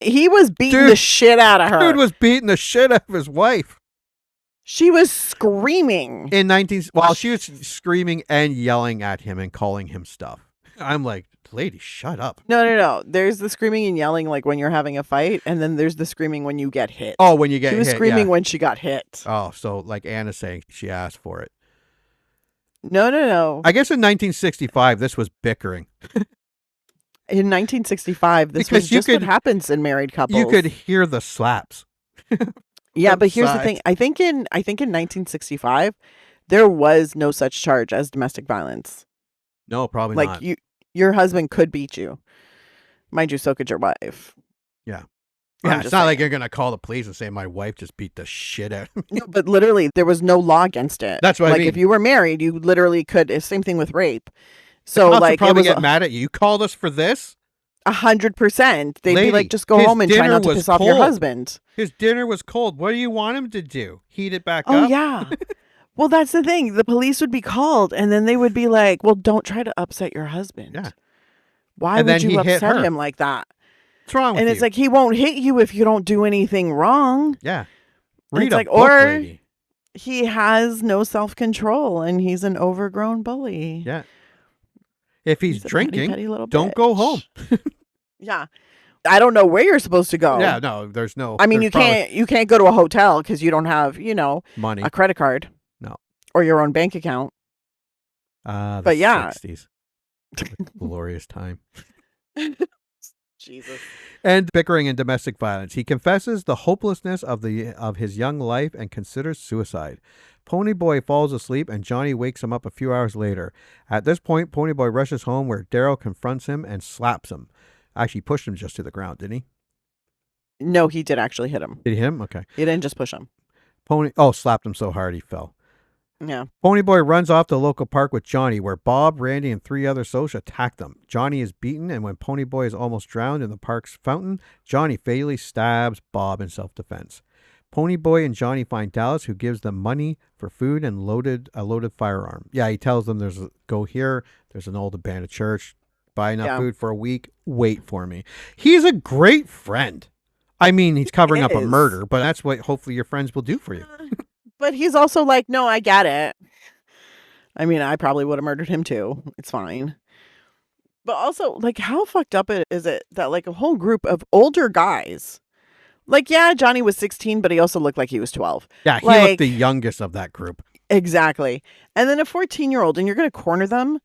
He was beating Dude- the shit out of her. Dude was beating the shit out of his wife. She was screaming. She was screaming and yelling at him and calling him stuff. I'm like, lady, shut up. No. There's the screaming and yelling like when you're having a fight, and then there's the screaming when you get hit. Oh, when you get hit. She was screaming yeah. when she got hit. Oh, so like Anna's saying she asked for it. No. I guess in 1965, this was bickering. In 1965, this Because was you just could- what happens in married couples. You could hear the slaps. Yeah, from but here's the sides. thing. I think in 1965, there was no such charge as domestic violence. No, probably Like not. your husband could beat you. Mind you, so could your wife. Yeah, I'm it's just not like saying. you're going to call the police and say, my wife just beat the shit out of me. No, but literally, there was no law against it. That's what I like mean. if you were married, you literally could. Same thing with rape. So The cops would like it probably was get mad at you. You called us for this? 100%. They'd Lady, be like, just go his home and try dinner not to was piss off your cold. husband. His dinner was cold. What do you want him to do? Heat it back Oh up? yeah. Well, that's the thing. The police would be called, and then they would be like, "Well, don't try to upset your husband. Yeah. Why And would then he you hit upset her. him like that?" What's wrong with And you? it's like he won't hit you if you don't do anything wrong. yeah. It's Read a like, book, or- lady. He has no self-control, and he's an overgrown bully. Yeah. If he's a petty, drinking, petty little don't go bitch. home. Yeah. I don't know where you're supposed to go. Yeah, no, there's no. I mean, there's probably you can't go to a hotel because you don't have, money. a credit card. No. Or your own bank account. The but yeah. 60s. Glorious time. Jesus. And bickering and domestic violence. He confesses the hopelessness of his young life and considers suicide. Ponyboy falls asleep and Johnny wakes him up a few hours later. At this point, Ponyboy rushes home where Daryl confronts him and slaps him. Actually pushed him just to the ground, didn't he? No, he did actually hit him. Did he hit him? Okay. He didn't just push him. Slapped him so hard he fell. Yeah. Ponyboy runs off to the local park with Johnny, where Bob, Randy, and 3 other Socs attack them. Johnny is beaten, and when Ponyboy is almost drowned in the park's fountain, Johnny fatally stabs Bob in self-defense. Ponyboy and Johnny find Dallas, who gives them money for food and a loaded firearm. Yeah, he tells them go here, there's an old abandoned church, buy enough food for a week, wait for me. He's a great friend. I mean, he's covering up a is. murder, but that's what hopefully your friends will do for you. But he's also like, no, I get it. I mean, I probably would have murdered him too. It's fine. But also, like, how fucked up is it that like a whole group of older guys, like, yeah, Johnny was 16, but he also looked like he was 12. Yeah, he Like- looked the youngest of that group. Exactly. And then a 14-year-old, and you're going to corner them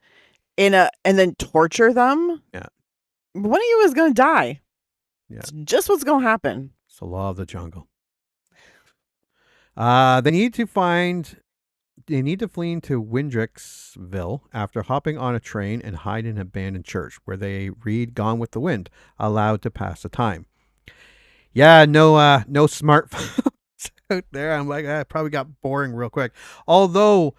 and then torture them. Yeah. One of you is going to die. Yeah. It's just what's going to happen. It's the law of the jungle. They need to flee to Windrixville after hopping on a train and hide in an abandoned church where they read Gone with the Wind, allowed to pass the time. Yeah, no smartphones out there. I'm like, it probably got boring real quick. Although,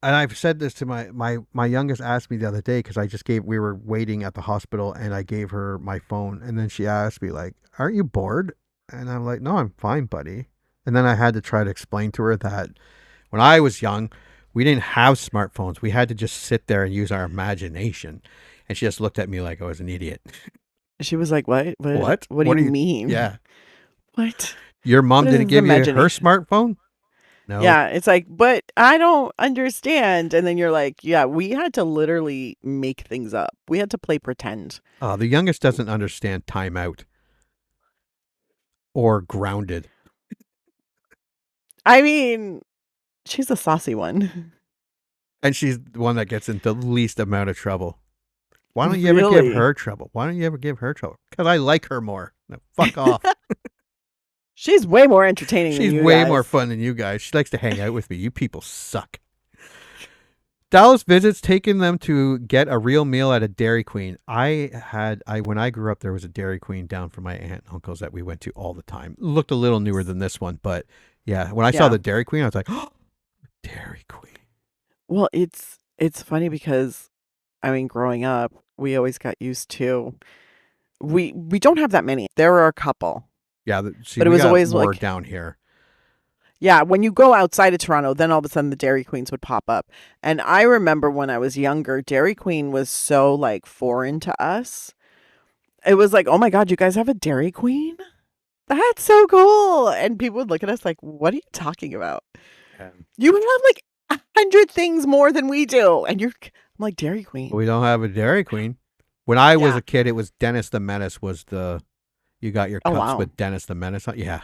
and I've said this to my youngest asked me the other day, because we were waiting at the hospital and I gave her my phone, and then she asked me like, aren't you bored? And I'm like, no, I'm fine, buddy. And then I had to try to explain to her that when I was young, we didn't have smartphones. We had to just sit there and use our imagination. And she just looked at me like I was an idiot. She was like, what? What? What do you mean? Yeah. What? Your mom What didn't is give you her imagination? smartphone? No. Yeah, it's like, but I don't understand. And then you're like, yeah, we had to literally make things up. We had to play pretend. The youngest doesn't understand timeout or grounded. I mean, she's a saucy one. And she's the one that gets into the least amount of trouble. Why don't you ever Really? give her trouble? Why don't you ever give her trouble? Because I like her more. No, fuck off. She's way more entertaining than She's you way guys. more fun than you guys. She likes to hang out with me. You people suck. Dallas visits, taking them to get a real meal at a Dairy Queen. When I grew up, there was a Dairy Queen down from my aunt and uncles that we went to all the time. Looked a little newer than this one, but yeah, when I saw Yeah. the Dairy Queen, I was like, oh, Dairy Queen. Well, it's funny because, I mean, growing up, we always got used to, we don't have that many. There are a couple. Yeah, But it we was got always more like, down here. yeah, when you go outside of Toronto, then all of a sudden the Dairy Queens would pop up. And I remember when I was younger, Dairy Queen was so like foreign to us. It was like, oh my God, you guys have a Dairy Queen? That's so cool. And people would look at us like, what are you talking about? You have like 100 things more than we do. And I'm like, Dairy Queen. We don't have a Dairy Queen. When I was Yeah. a kid, it was Dennis the Menace was you got your Oh, cups wow. with Dennis the Menace on. Yeah.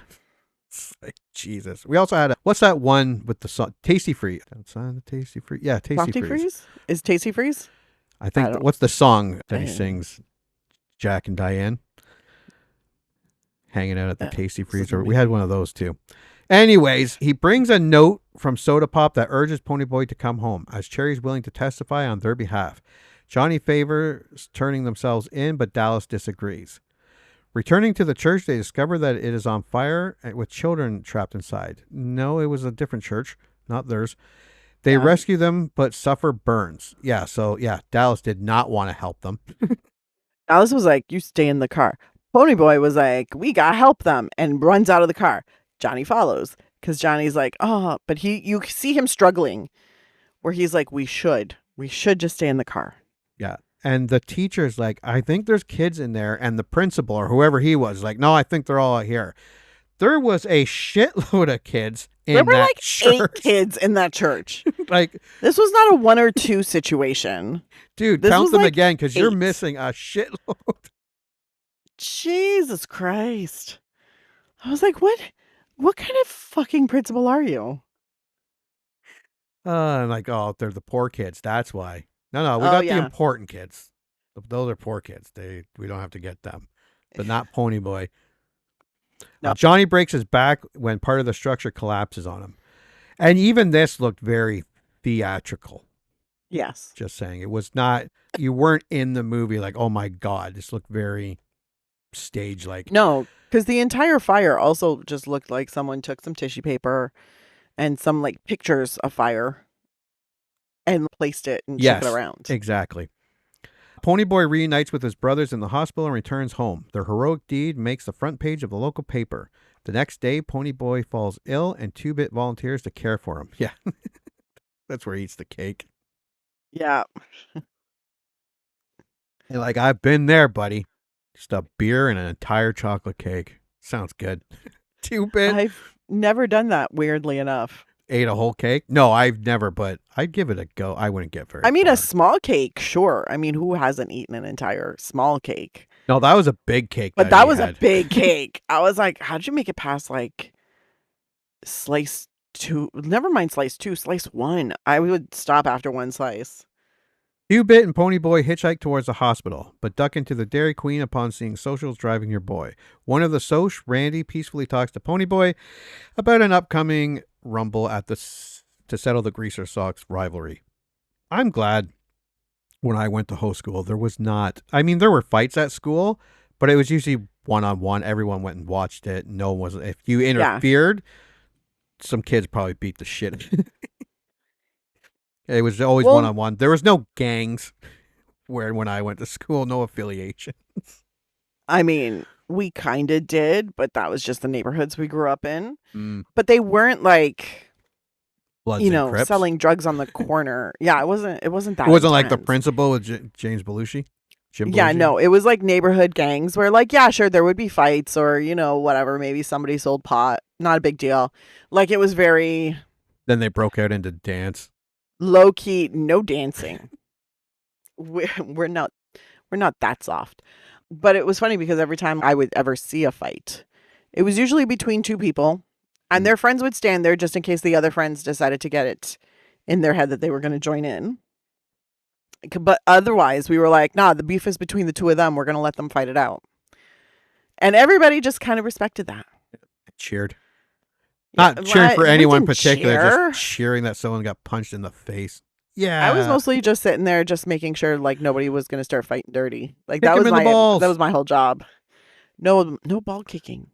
It's like, Jesus. We also had what's that one with the song? Tasty Freeze. Outside the Tasty Freeze. Yeah, Tasty Softy Freeze. Freeze? Is Tasty Freeze? I think, I don't- what's the song that he I- sings? Jack and Diane hanging out at the Tasty this is Freezer. gonna We be- had one of those too. Anyways, he brings a note from Soda Pop that urges Ponyboy to come home, as Cherry's willing to testify on their behalf. Johnny favors turning themselves in, but Dallas disagrees. Returning to the church, they discover that it is on fire with children trapped inside. No, it was a different church, not theirs. They Yeah. rescue them, but suffer burns. Yeah, so yeah, Dallas did not want to help them. Alice was like, you stay in the car. Ponyboy was like, we gotta help them, and runs out of the car. Johnny follows because Johnny's like, oh, but you see him struggling where he's like, we should just stay in the car. Yeah. And the teacher's like, I think there's kids in there. And the principal or whoever he was like, no, I think they're all out here. There was a shitload of kids in There were that like church. 8 kids in that church. Like, This was not a 1 or 2 situation. dude, This count was them like again because you're 8. missing a shitload. Jesus Christ. I was like, what kind of fucking principal are you? I'm like, oh, they're the poor kids. That's why. No, we Oh, got yeah. the important kids. Those are poor kids. We don't have to get them, but not Ponyboy. No. Johnny breaks his back when part of the structure collapses on him. And even this looked very theatrical. Yes. Just saying. It was not, you weren't in the movie like, oh my God, this looked very stage-like. No, because the entire fire also just looked like someone took some tissue paper and some like pictures of fire and placed it and shook it around. Exactly. Ponyboy reunites with his brothers in the hospital and returns home. Their heroic deed makes the front page of the local paper. The next day, Ponyboy falls ill and 2-Bit volunteers to care for him. Yeah. That's where he eats the cake. Yeah. And like, I've been there, buddy. Just a beer and an entire chocolate cake. Sounds good. 2-Bit I've never done that, weirdly enough. ate a whole cake. No, I've never, but I'd give it a go. I wouldn't get very I mean, far. a small cake, sure. I mean, who hasn't eaten an entire small cake? No, that was a big cake. But that he was a had. big cake. I was like, how'd you make it past like slice 2? Never mind slice 2, slice 1. I would stop after 1 slice. 2-Bit and Ponyboy hitchhike towards the hospital, but duck into the Dairy Queen upon seeing Socials driving your boy. One of the Soch, Randy, peacefully talks to Ponyboy about an upcoming rumble at to settle the Greaser Sox rivalry. I'm glad when I went to host school, there was not, I mean, there were fights at school, but it was usually one-on-one. Everyone went and watched it. No one was, if you interfered, some kids probably beat the shit. It was always one-on-one. There was no gangs when I went to school, no affiliation. I mean, we kind of did, but that was just the neighborhoods we grew up in. Mm. But they weren't like, Bloods you and know, Crips. selling drugs on the corner. Yeah, it wasn't that It wasn't like the intense. principal with James Belushi? Jim Yeah, Belushi? no, it was like neighborhood gangs where like, yeah, sure, there would be fights or, you know, whatever. Maybe somebody sold pot. Not a big deal. Like it was very Then they broke out into dance. low key, no dancing. We're not that soft. But it was funny because every time I would ever see a fight, it was usually between 2 people and their friends would stand there just in case the other friends decided to get it in their head that they were going to join in. But otherwise, we were like, nah, the beef is between the 2 of them. We're going to let them fight it out. And everybody just kind of respected that. Cheered. Not cheering for we anyone in didn't particular, cheer. just cheering that someone got punched in the face. Yeah. I was mostly just sitting there, just making sure like nobody was going to start fighting dirty. Like Kick that him was in the my balls. that was my whole job. No ball kicking.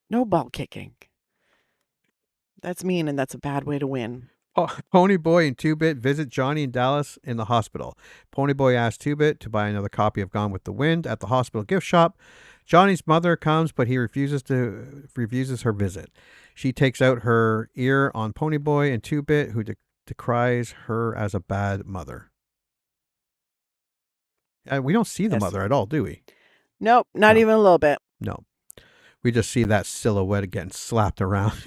No ball kicking. That's mean, and that's a bad way to win. Ponyboy and 2-Bit visit Johnny and Dallas in the hospital. Ponyboy asks 2-Bit to buy another copy of Gone with the Wind at the hospital gift shop. Johnny's mother comes, but he refuses her visit. She takes out her ear on Ponyboy and 2-Bit, who decries her as a bad mother. We don't see the Yes. mother at all, do we? Nope, not No. even a little bit. No. We just see that silhouette getting slapped around.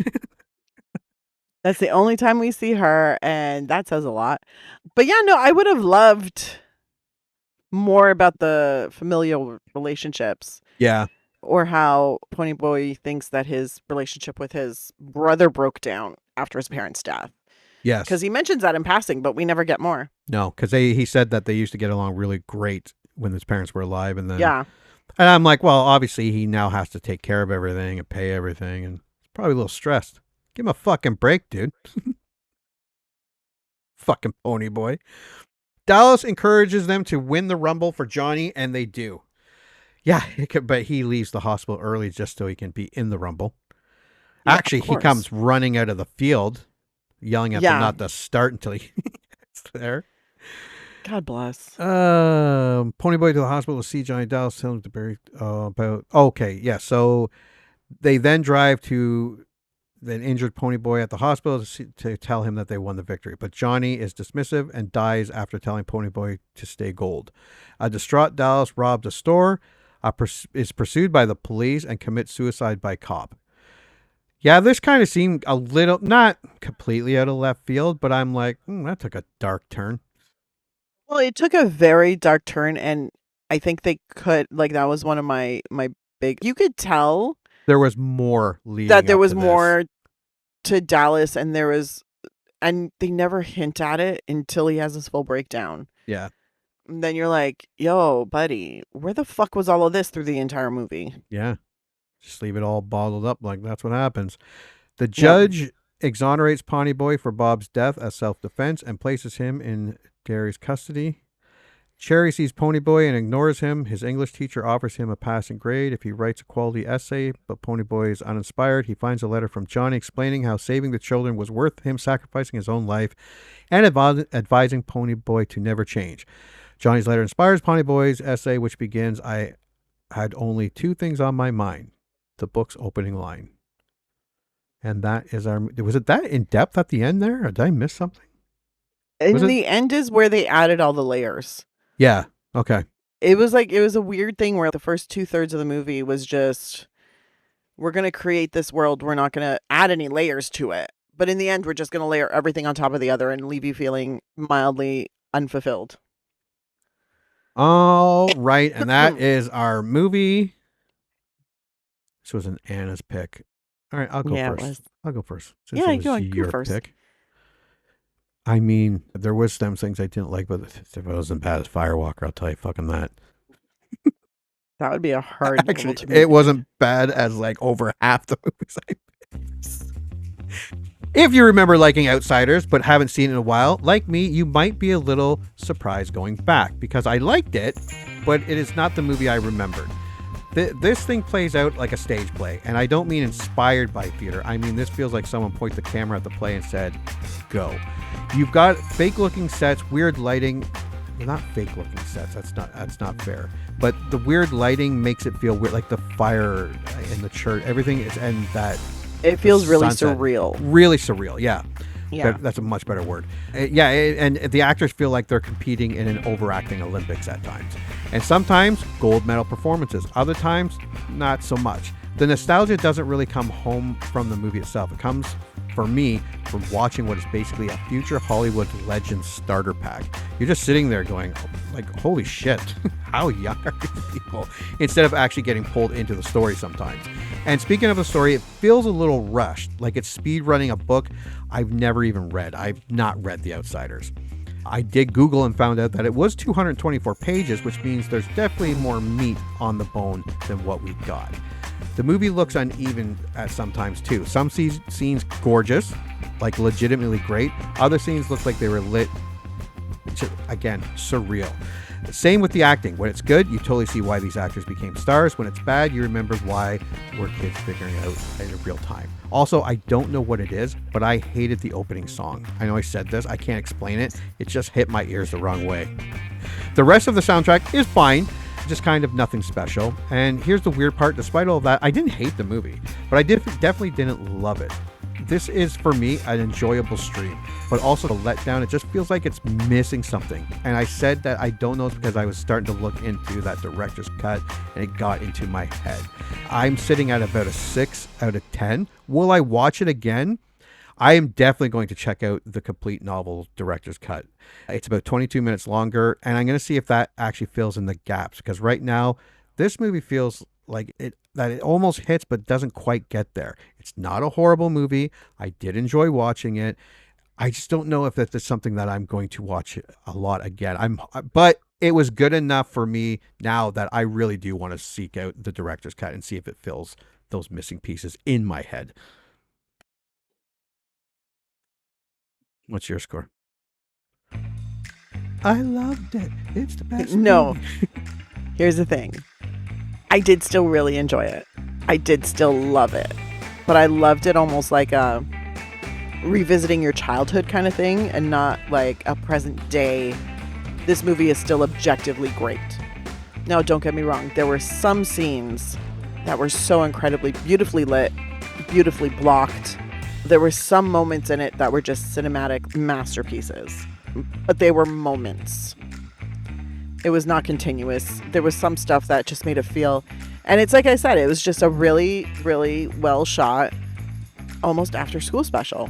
That's the only time we see her, and that says a lot. But yeah, no, I would have loved more about the familial relationships. Yeah. Or how Ponyboy thinks that his relationship with his brother broke down after his parents' death. Yes. Because he mentions that in passing, but we never get more. No, because he said that they used to get along really great when his parents were alive, and then Yeah. And I'm like, well, obviously he now has to take care of everything and pay everything, and he's probably a little stressed. Give him a fucking break, dude. Fucking Ponyboy. Dallas encourages them to win the Rumble for Johnny, and they do. Yeah, but he leaves the hospital early just so he can be in the Rumble. Yeah, Actually, he comes running out of the field, yelling at them not to start until he gets there. God bless. Ponyboy to the hospital to see Johnny. Dallas tells him to bury about. Okay, yeah. So they then drive to the injured Ponyboy at the hospital to tell him that they won the victory. But Johnny is dismissive and dies after telling Ponyboy to stay gold. A distraught Dallas robs a store, is pursued by the police, and commits suicide by cop. Yeah, this kind of seemed a little, not completely out of left field, but I'm like, that took a dark turn. Well, it took a very dark turn, and I think they could, like, that was one of my big, you could tell there was more leading that there up was to more to Dallas, and they never hint at it until he has this full breakdown. Yeah. And then you're like, yo, buddy, where the fuck was all of this through the entire movie? Yeah. Just leave it all bottled up like that's what happens. The judge exonerates Ponyboy for Bob's death as self-defense and places him in Gary's custody. Cherry sees Ponyboy and ignores him. His English teacher offers him a passing grade if he writes a quality essay, but Ponyboy is uninspired. He finds a letter from Johnny explaining how saving the children was worth him sacrificing his own life and advising Ponyboy to never change. Johnny's letter inspires Ponyboy's essay, which begins, "I had only two things on my mind," the book's opening line. And that is was it that in depth at the end there? Or did I miss something? The end is where they added all the layers. Yeah. Okay. It was a weird thing where the first 2/3 of the movie was just, we're going to create this world. We're not going to add any layers to it. But in the end, we're just going to layer everything on top of the other and leave you feeling mildly unfulfilled. All right. And that is our movie. This was an Anna's pick. All right. I'll go first. I'll go first. Yeah, go first. Pick. I mean, there was some things I didn't like, but if it wasn't bad as Firewalker, I'll tell you fucking that. That would be a hard Actually, it wasn't bad as like over half the movies I picked. If you remember liking Outsiders but haven't seen it in a while, like me, you might be a little surprised going back because I liked it, but it is not the movie I remembered. This thing plays out like a stage play, and I don't mean inspired by theater. I mean, this feels like someone pointed the camera at the play and said, go. You've got fake-looking sets, weird lighting. They're not fake-looking sets. That's not fair. But the weird lighting makes it feel weird, like the fire in the church. Everything is, and that it feels really sunset. surreal. Really surreal, yeah. Yeah. That's a much better word. And the actors feel like they're competing in an overacting Olympics at times. And sometimes gold medal performances. Other times, not so much. The nostalgia doesn't really come home from the movie itself. It comes, for me, from watching what is basically a future Hollywood legend starter pack. You're just sitting there going, like, holy shit, how young are these people? Instead of actually getting pulled into the story sometimes. And speaking of the story, it feels a little rushed, like it's speed running a book I've never even read. I've not read The Outsiders. I did Google and found out that it was 224 pages, which means there's definitely more meat on the bone than what we've got. The movie looks uneven at sometimes too. Some scenes gorgeous, like legitimately great. Other scenes look like they were lit, again, surreal. Same with the acting. When it's good, you totally see why these actors became stars. When it's bad, you remember why we're kids figuring it out in real time. Also, I don't know what it is, but I hated the opening song. I know I said this. I can't explain it. It just hit my ears the wrong way. The rest of the soundtrack is fine. just kind of nothing special. And here's the weird part, despite all that, I didn't hate the movie, but I definitely didn't love it. This is, for me, an enjoyable stream, but also a letdown. It just feels like it's missing something. And I said that I don't know, it's because I was starting to look into that director's cut and it got into my head. I'm sitting at about a 6 out of 10. Will I watch it again? I am definitely going to check out the complete novel director's cut. It's about 22 minutes longer, and I'm going to see if that actually fills in the gaps, because right now this movie feels like it almost hits but doesn't quite get there. It's not a horrible movie. I did enjoy watching it. I just don't know if that's something that I'm going to watch a lot again. But it was good enough for me now that I really do want to seek out the director's cut and see if it fills those missing pieces in my head. What's your score? I loved it. It's the best. No. movie. Here's the thing. I did still really enjoy it. I did still love it. But I loved it almost like a revisiting your childhood kind of thing, and not like a present day. This movie is still objectively great. Now, don't get me wrong. There were some scenes that were so incredibly beautifully lit, beautifully blocked. There were some moments in it that were just cinematic masterpieces, but they were moments. It was not continuous. There was some stuff that just made it feel, and it's like I said, it was just a really, really well shot, almost after school special.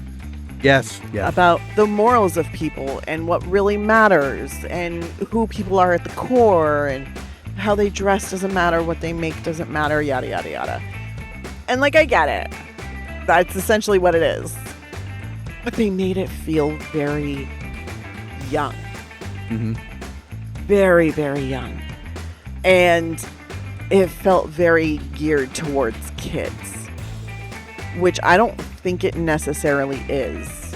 Yes. Yeah. About the morals of people and what really matters and who people are at the core and how they dress doesn't matter, what they make doesn't matter, yada, yada, yada. And like, I get it. That's essentially what it is. But they made it feel very young. Mm-hmm. Very, very young. And it felt very geared towards kids, which I don't think it necessarily is.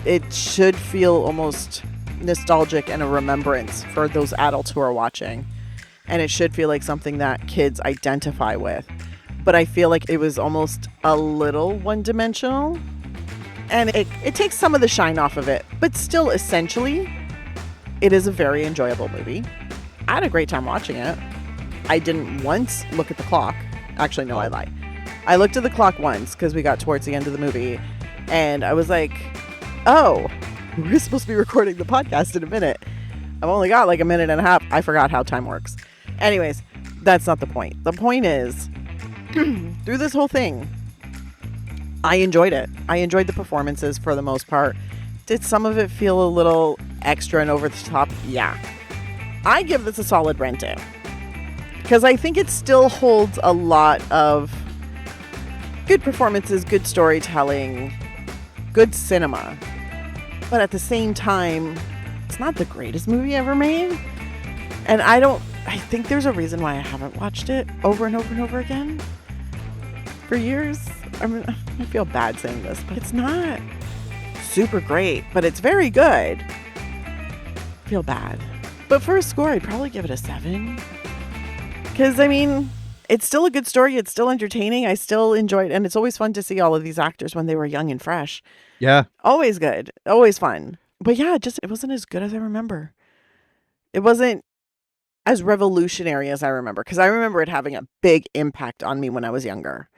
It should feel almost nostalgic and a remembrance for those adults who are watching. And it should feel like something that kids identify with. But I feel like it was almost a little one-dimensional, and it takes some of the shine off of it, but still, essentially, it is a very enjoyable movie. I had a great time watching it. I didn't once look at the clock. Actually, no, I lied. I looked at the clock once because we got towards the end of the movie, and I was like, oh, we're supposed to be recording the podcast in a minute. I've only got like a minute and a half. I forgot how time works. Anyways, that's not the point. The point is, through this whole thing, I enjoyed it. I enjoyed the performances for the most part. Did some of it feel a little extra and over the top? Yeah. I give this a solid rent out, because I think it still holds a lot of good performances, good storytelling, good cinema. But at the same time, it's not the greatest movie ever made. And I think there's a reason why I haven't watched it over and over and over again for years. I mean, I feel bad saying this, but it's not super great, but it's very good. I feel bad. But for a score, I'd probably give it a 7. Because, I mean, it's still a good story. It's still entertaining. I still enjoy it. And it's always fun to see all of these actors when they were young and fresh. Yeah. Always good. Always fun. But yeah, it wasn't as good as I remember. It wasn't as revolutionary as I remember, because I remember it having a big impact on me when I was younger.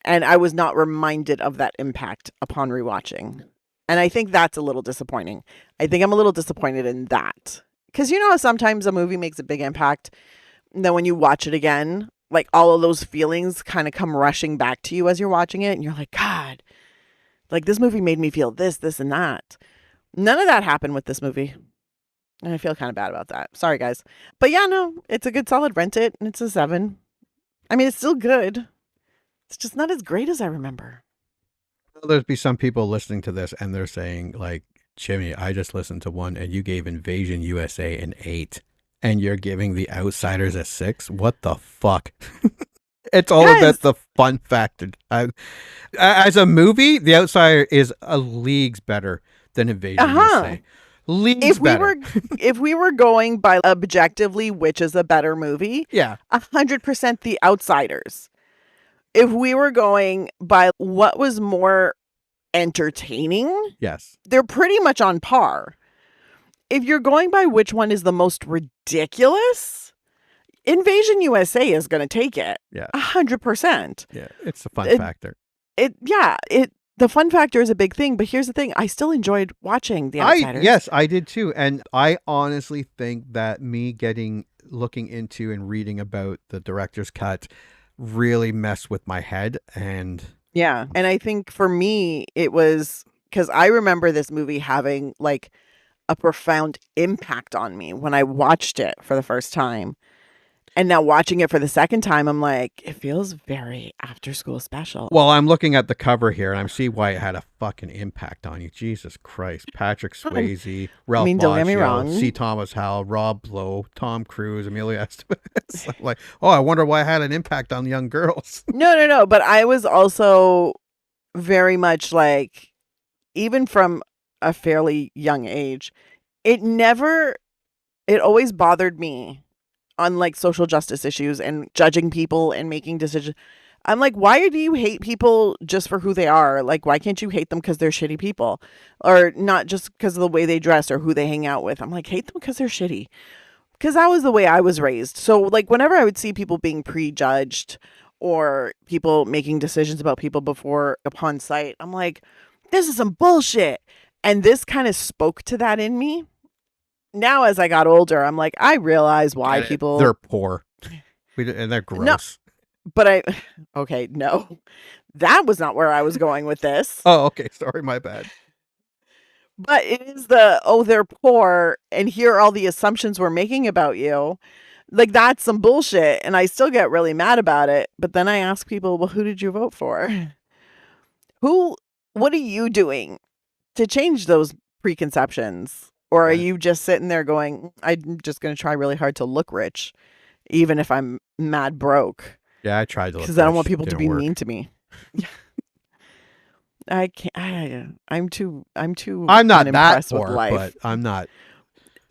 And I was not reminded of that impact upon rewatching. And I think that's a little disappointing. I think I'm a little disappointed in that. Because you know how sometimes a movie makes a big impact, and then when you watch it again, like all of those feelings kind of come rushing back to you as you're watching it, and you're like, God, like this movie made me feel this, this, and that. None of that happened with this movie. And I feel kind of bad about that. Sorry, guys. But yeah, no, it's a good solid rent it, and it's a 7. I mean, it's still good. It's just not as great as I remember. There'll be some people listening to this and they're saying, like, Jimmy, I just listened to one and you gave Invasion USA an 8 and you're giving The Outsiders a 6. What the fuck? It's all about the fun factor. As a movie, The Outsider is a leagues better than Invasion USA. Leagues better. If we were going by objectively, which is a better movie, yeah, 100% The Outsiders. If we were going by what was more entertaining, yes, they're pretty much on par. If you're going by which one is the most ridiculous, Invasion USA is going to take it. Yeah. 100%. Yeah. It's a fun It- factor. The fun factor is a big thing, but here's the thing. I still enjoyed watching The Outsiders. Yes, I did too. And I honestly think that me looking into and reading about the director's cut really messed with my head. And Yeah. And I think for me, it was because I remember this movie having like a profound impact on me when I watched it for the first time. And now watching it for the second time, I'm like, it feels very after school special. well, I'm looking at the cover here and I see why it had a fucking impact on you. Jesus Christ. Patrick Swayze, Ralph don't get me Macchio, wrong. C. Thomas Howell, Rob Lowe, Tom Cruise, Emilio Estevez. I'm like, oh, I wonder why it had an impact on young girls. No. But I was also very much like, even from a fairly young age, it always bothered me on like social justice issues and judging people and making decisions. I'm like, why do you hate people just for who they are? Like, why can't you hate them because they're shitty people, or not just because of the way they dress or who they hang out with? I'm like, hate them because they're shitty. Because that was the way I was raised. So like whenever I would see people being prejudged or people making decisions about people upon sight, I'm like, this is some bullshit. And this kind of spoke to that in me. Now, as I got older, I'm like, I realize why people... They're poor. And they're gross. But no. That was not where I was going with this. Oh, okay. Sorry, my bad. But it is they're poor, and here are all the assumptions we're making about you. Like, that's some bullshit, and I still get really mad about it. But then I ask people, well, who did you vote for? What are you doing to change those preconceptions? Or are you just sitting there going, I'm just going to try really hard to look rich, even if I'm mad broke? Yeah, I tried to look because I don't want rich. people to Didn't be work. mean to me. I can't. I'm too. I'm not that unimpressed with poor, life. but I'm not.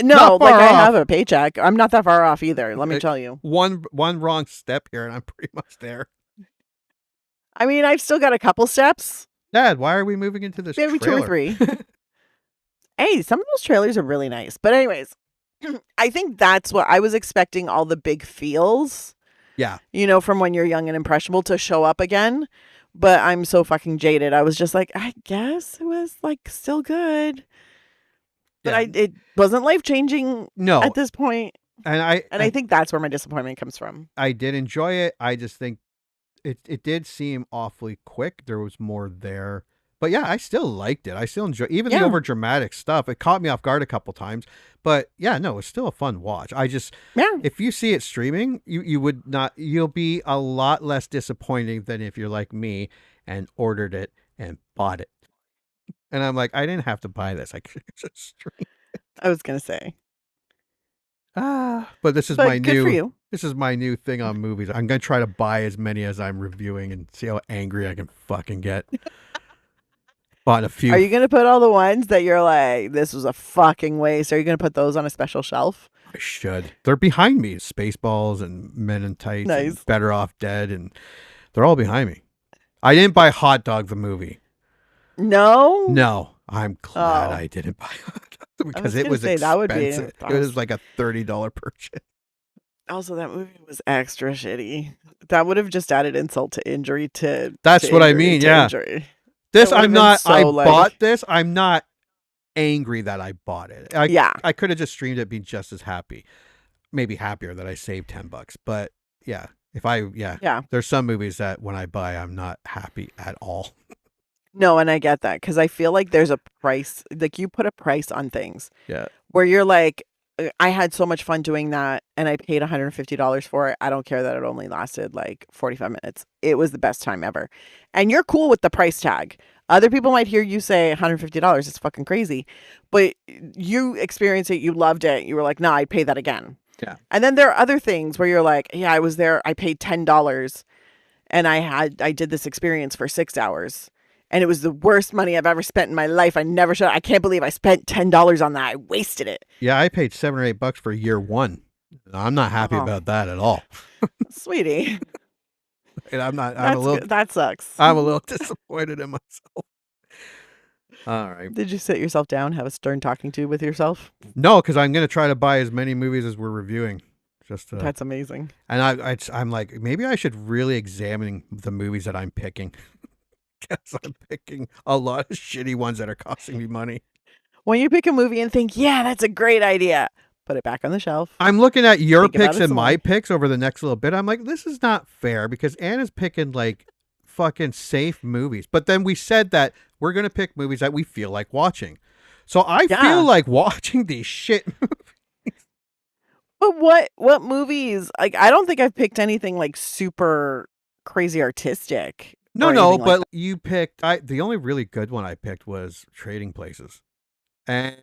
No, not like far I off. have a paycheck. I'm not that far off either. Let me tell you. One wrong step here, and I'm pretty much there. I mean, I've still got a couple steps. Dad, why are we moving into this Maybe trailer? 2 or 3. Hey, some of those trailers are really nice. But anyways, I think that's what I was expecting, all the big feels, Yeah. from when you're young and impressionable to show up again. But I'm so fucking jaded. I was just like, I guess it was like still good. But Yeah. it wasn't life-changing No. at this point. And I think that's where my disappointment comes from. I did enjoy it. I just think it did seem awfully quick. There was more there. But yeah, I still liked it. I still enjoy even the over dramatic stuff. It caught me off guard a couple times. But yeah, no, it's still a fun watch. If you see it streaming, you'll be a lot less disappointing than if you're like me and ordered it and bought it. And I'm like, I didn't have to buy this. I could just stream. I was gonna say. But this is But my good new for you. This is my new thing on movies. I'm gonna try to buy as many as I'm reviewing and see how angry I can fucking get. Bought a few. Are you gonna put all the ones that you're like, this was a fucking waste? Are you gonna put those on a special shelf? I should. They're behind me. Spaceballs and Men in Tights Nice. and Better Off Dead, and they're all behind me. I didn't buy Hot Dog the movie. No? No, I'm glad Oh. I didn't buy Hot Dog because was it gonna was say, expensive. that would be- It was like a $30 purchase. Also, that movie was extra shitty. That would have just added insult to injury to That's to what I injury mean, to yeah. injury. This It would've I'm been not. so, I like- bought this. I'm not angry that I bought it. Yeah. I could have just streamed it, be just as happy, maybe happier that I saved $10. But yeah, Yeah. there's some movies that when I buy, I'm not happy at all. No, and I get that because I feel like there's a price, like you put a price on things Yeah. where you're like, I had so much fun doing that and I paid $150 for it. I don't care that it only lasted like 45 minutes. It was the best time ever. And you're cool with the price tag. Other people might hear you say $150. It's fucking crazy. But you experienced it. You loved it. You were like, no, I'd pay that again. Yeah. And then there are other things where you're like, yeah, I was there. I paid $10 and I did this experience for 6 hours. And it was the worst money I've ever spent in my life. I can't believe I spent $10 on that. I wasted it. Yeah, I paid $7 or $8 for year one. I'm not happy Oh. about that at all. Sweetie. And I'm not. That sucks. I'm a little disappointed in myself. All right. Did you sit yourself down, have a stern talking to with yourself? No, because I'm going to try to buy as many movies as we're reviewing. Just That's amazing. and I'm like, maybe I should really examine the movies that I'm picking. Because I'm picking a lot of shitty ones that are costing me money. When you pick a movie and think, yeah, that's a great idea, put it back on the shelf. I'm looking at your Think about picks it and some my more. picks over the next little bit. I'm like, this is not fair because Anna's picking like fucking safe movies. But then we said that we're going to pick movies that we feel like watching. So I Yeah. feel like watching these shit movies. But what movies? Like, I don't think I've picked anything like super crazy artistic. No, or no, anything like but you picked, the only really good one I picked was Trading Places. And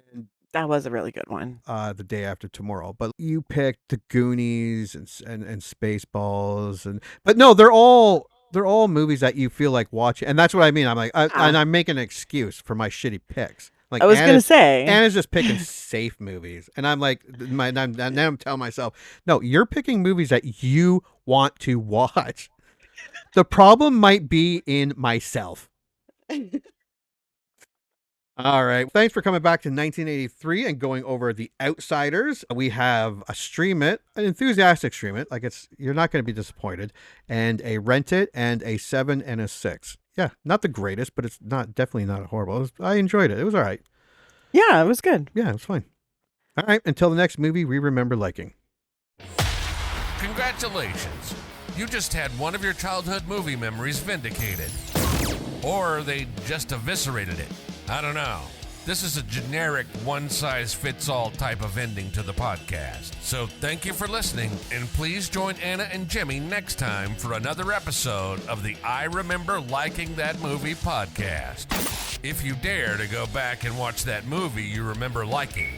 that was a really good one. The Day After Tomorrow, but you picked The Goonies and Spaceballs, but no, they're all movies that you feel like watching, and that's what I mean. I'm like, and I'm making an excuse for my shitty picks. Like I was gonna say, Anna's just picking safe movies, and I'm like, now I'm telling myself, no, you're picking movies that you want to watch. The problem might be in myself. All right. Thanks for coming back to 1983 and going over The Outsiders. We have a stream it, an enthusiastic stream it, like you're not going to be disappointed, and a rent it, and a 7 and a 6. Yeah, not the greatest, but it's definitely not horrible. I enjoyed it. It was all right. yeah, it was good. Yeah, it was fine. All right. Until the next movie we remember liking. Congratulations. You just had one of your childhood movie memories vindicated. Or they just eviscerated it. I don't know. This is a generic one-size-fits-all type of ending to the podcast. So thank you for listening, and please join Anna and Jimmy next time for another episode of the I Remember Liking That Movie podcast. If you dare to go back and watch that movie you remember liking,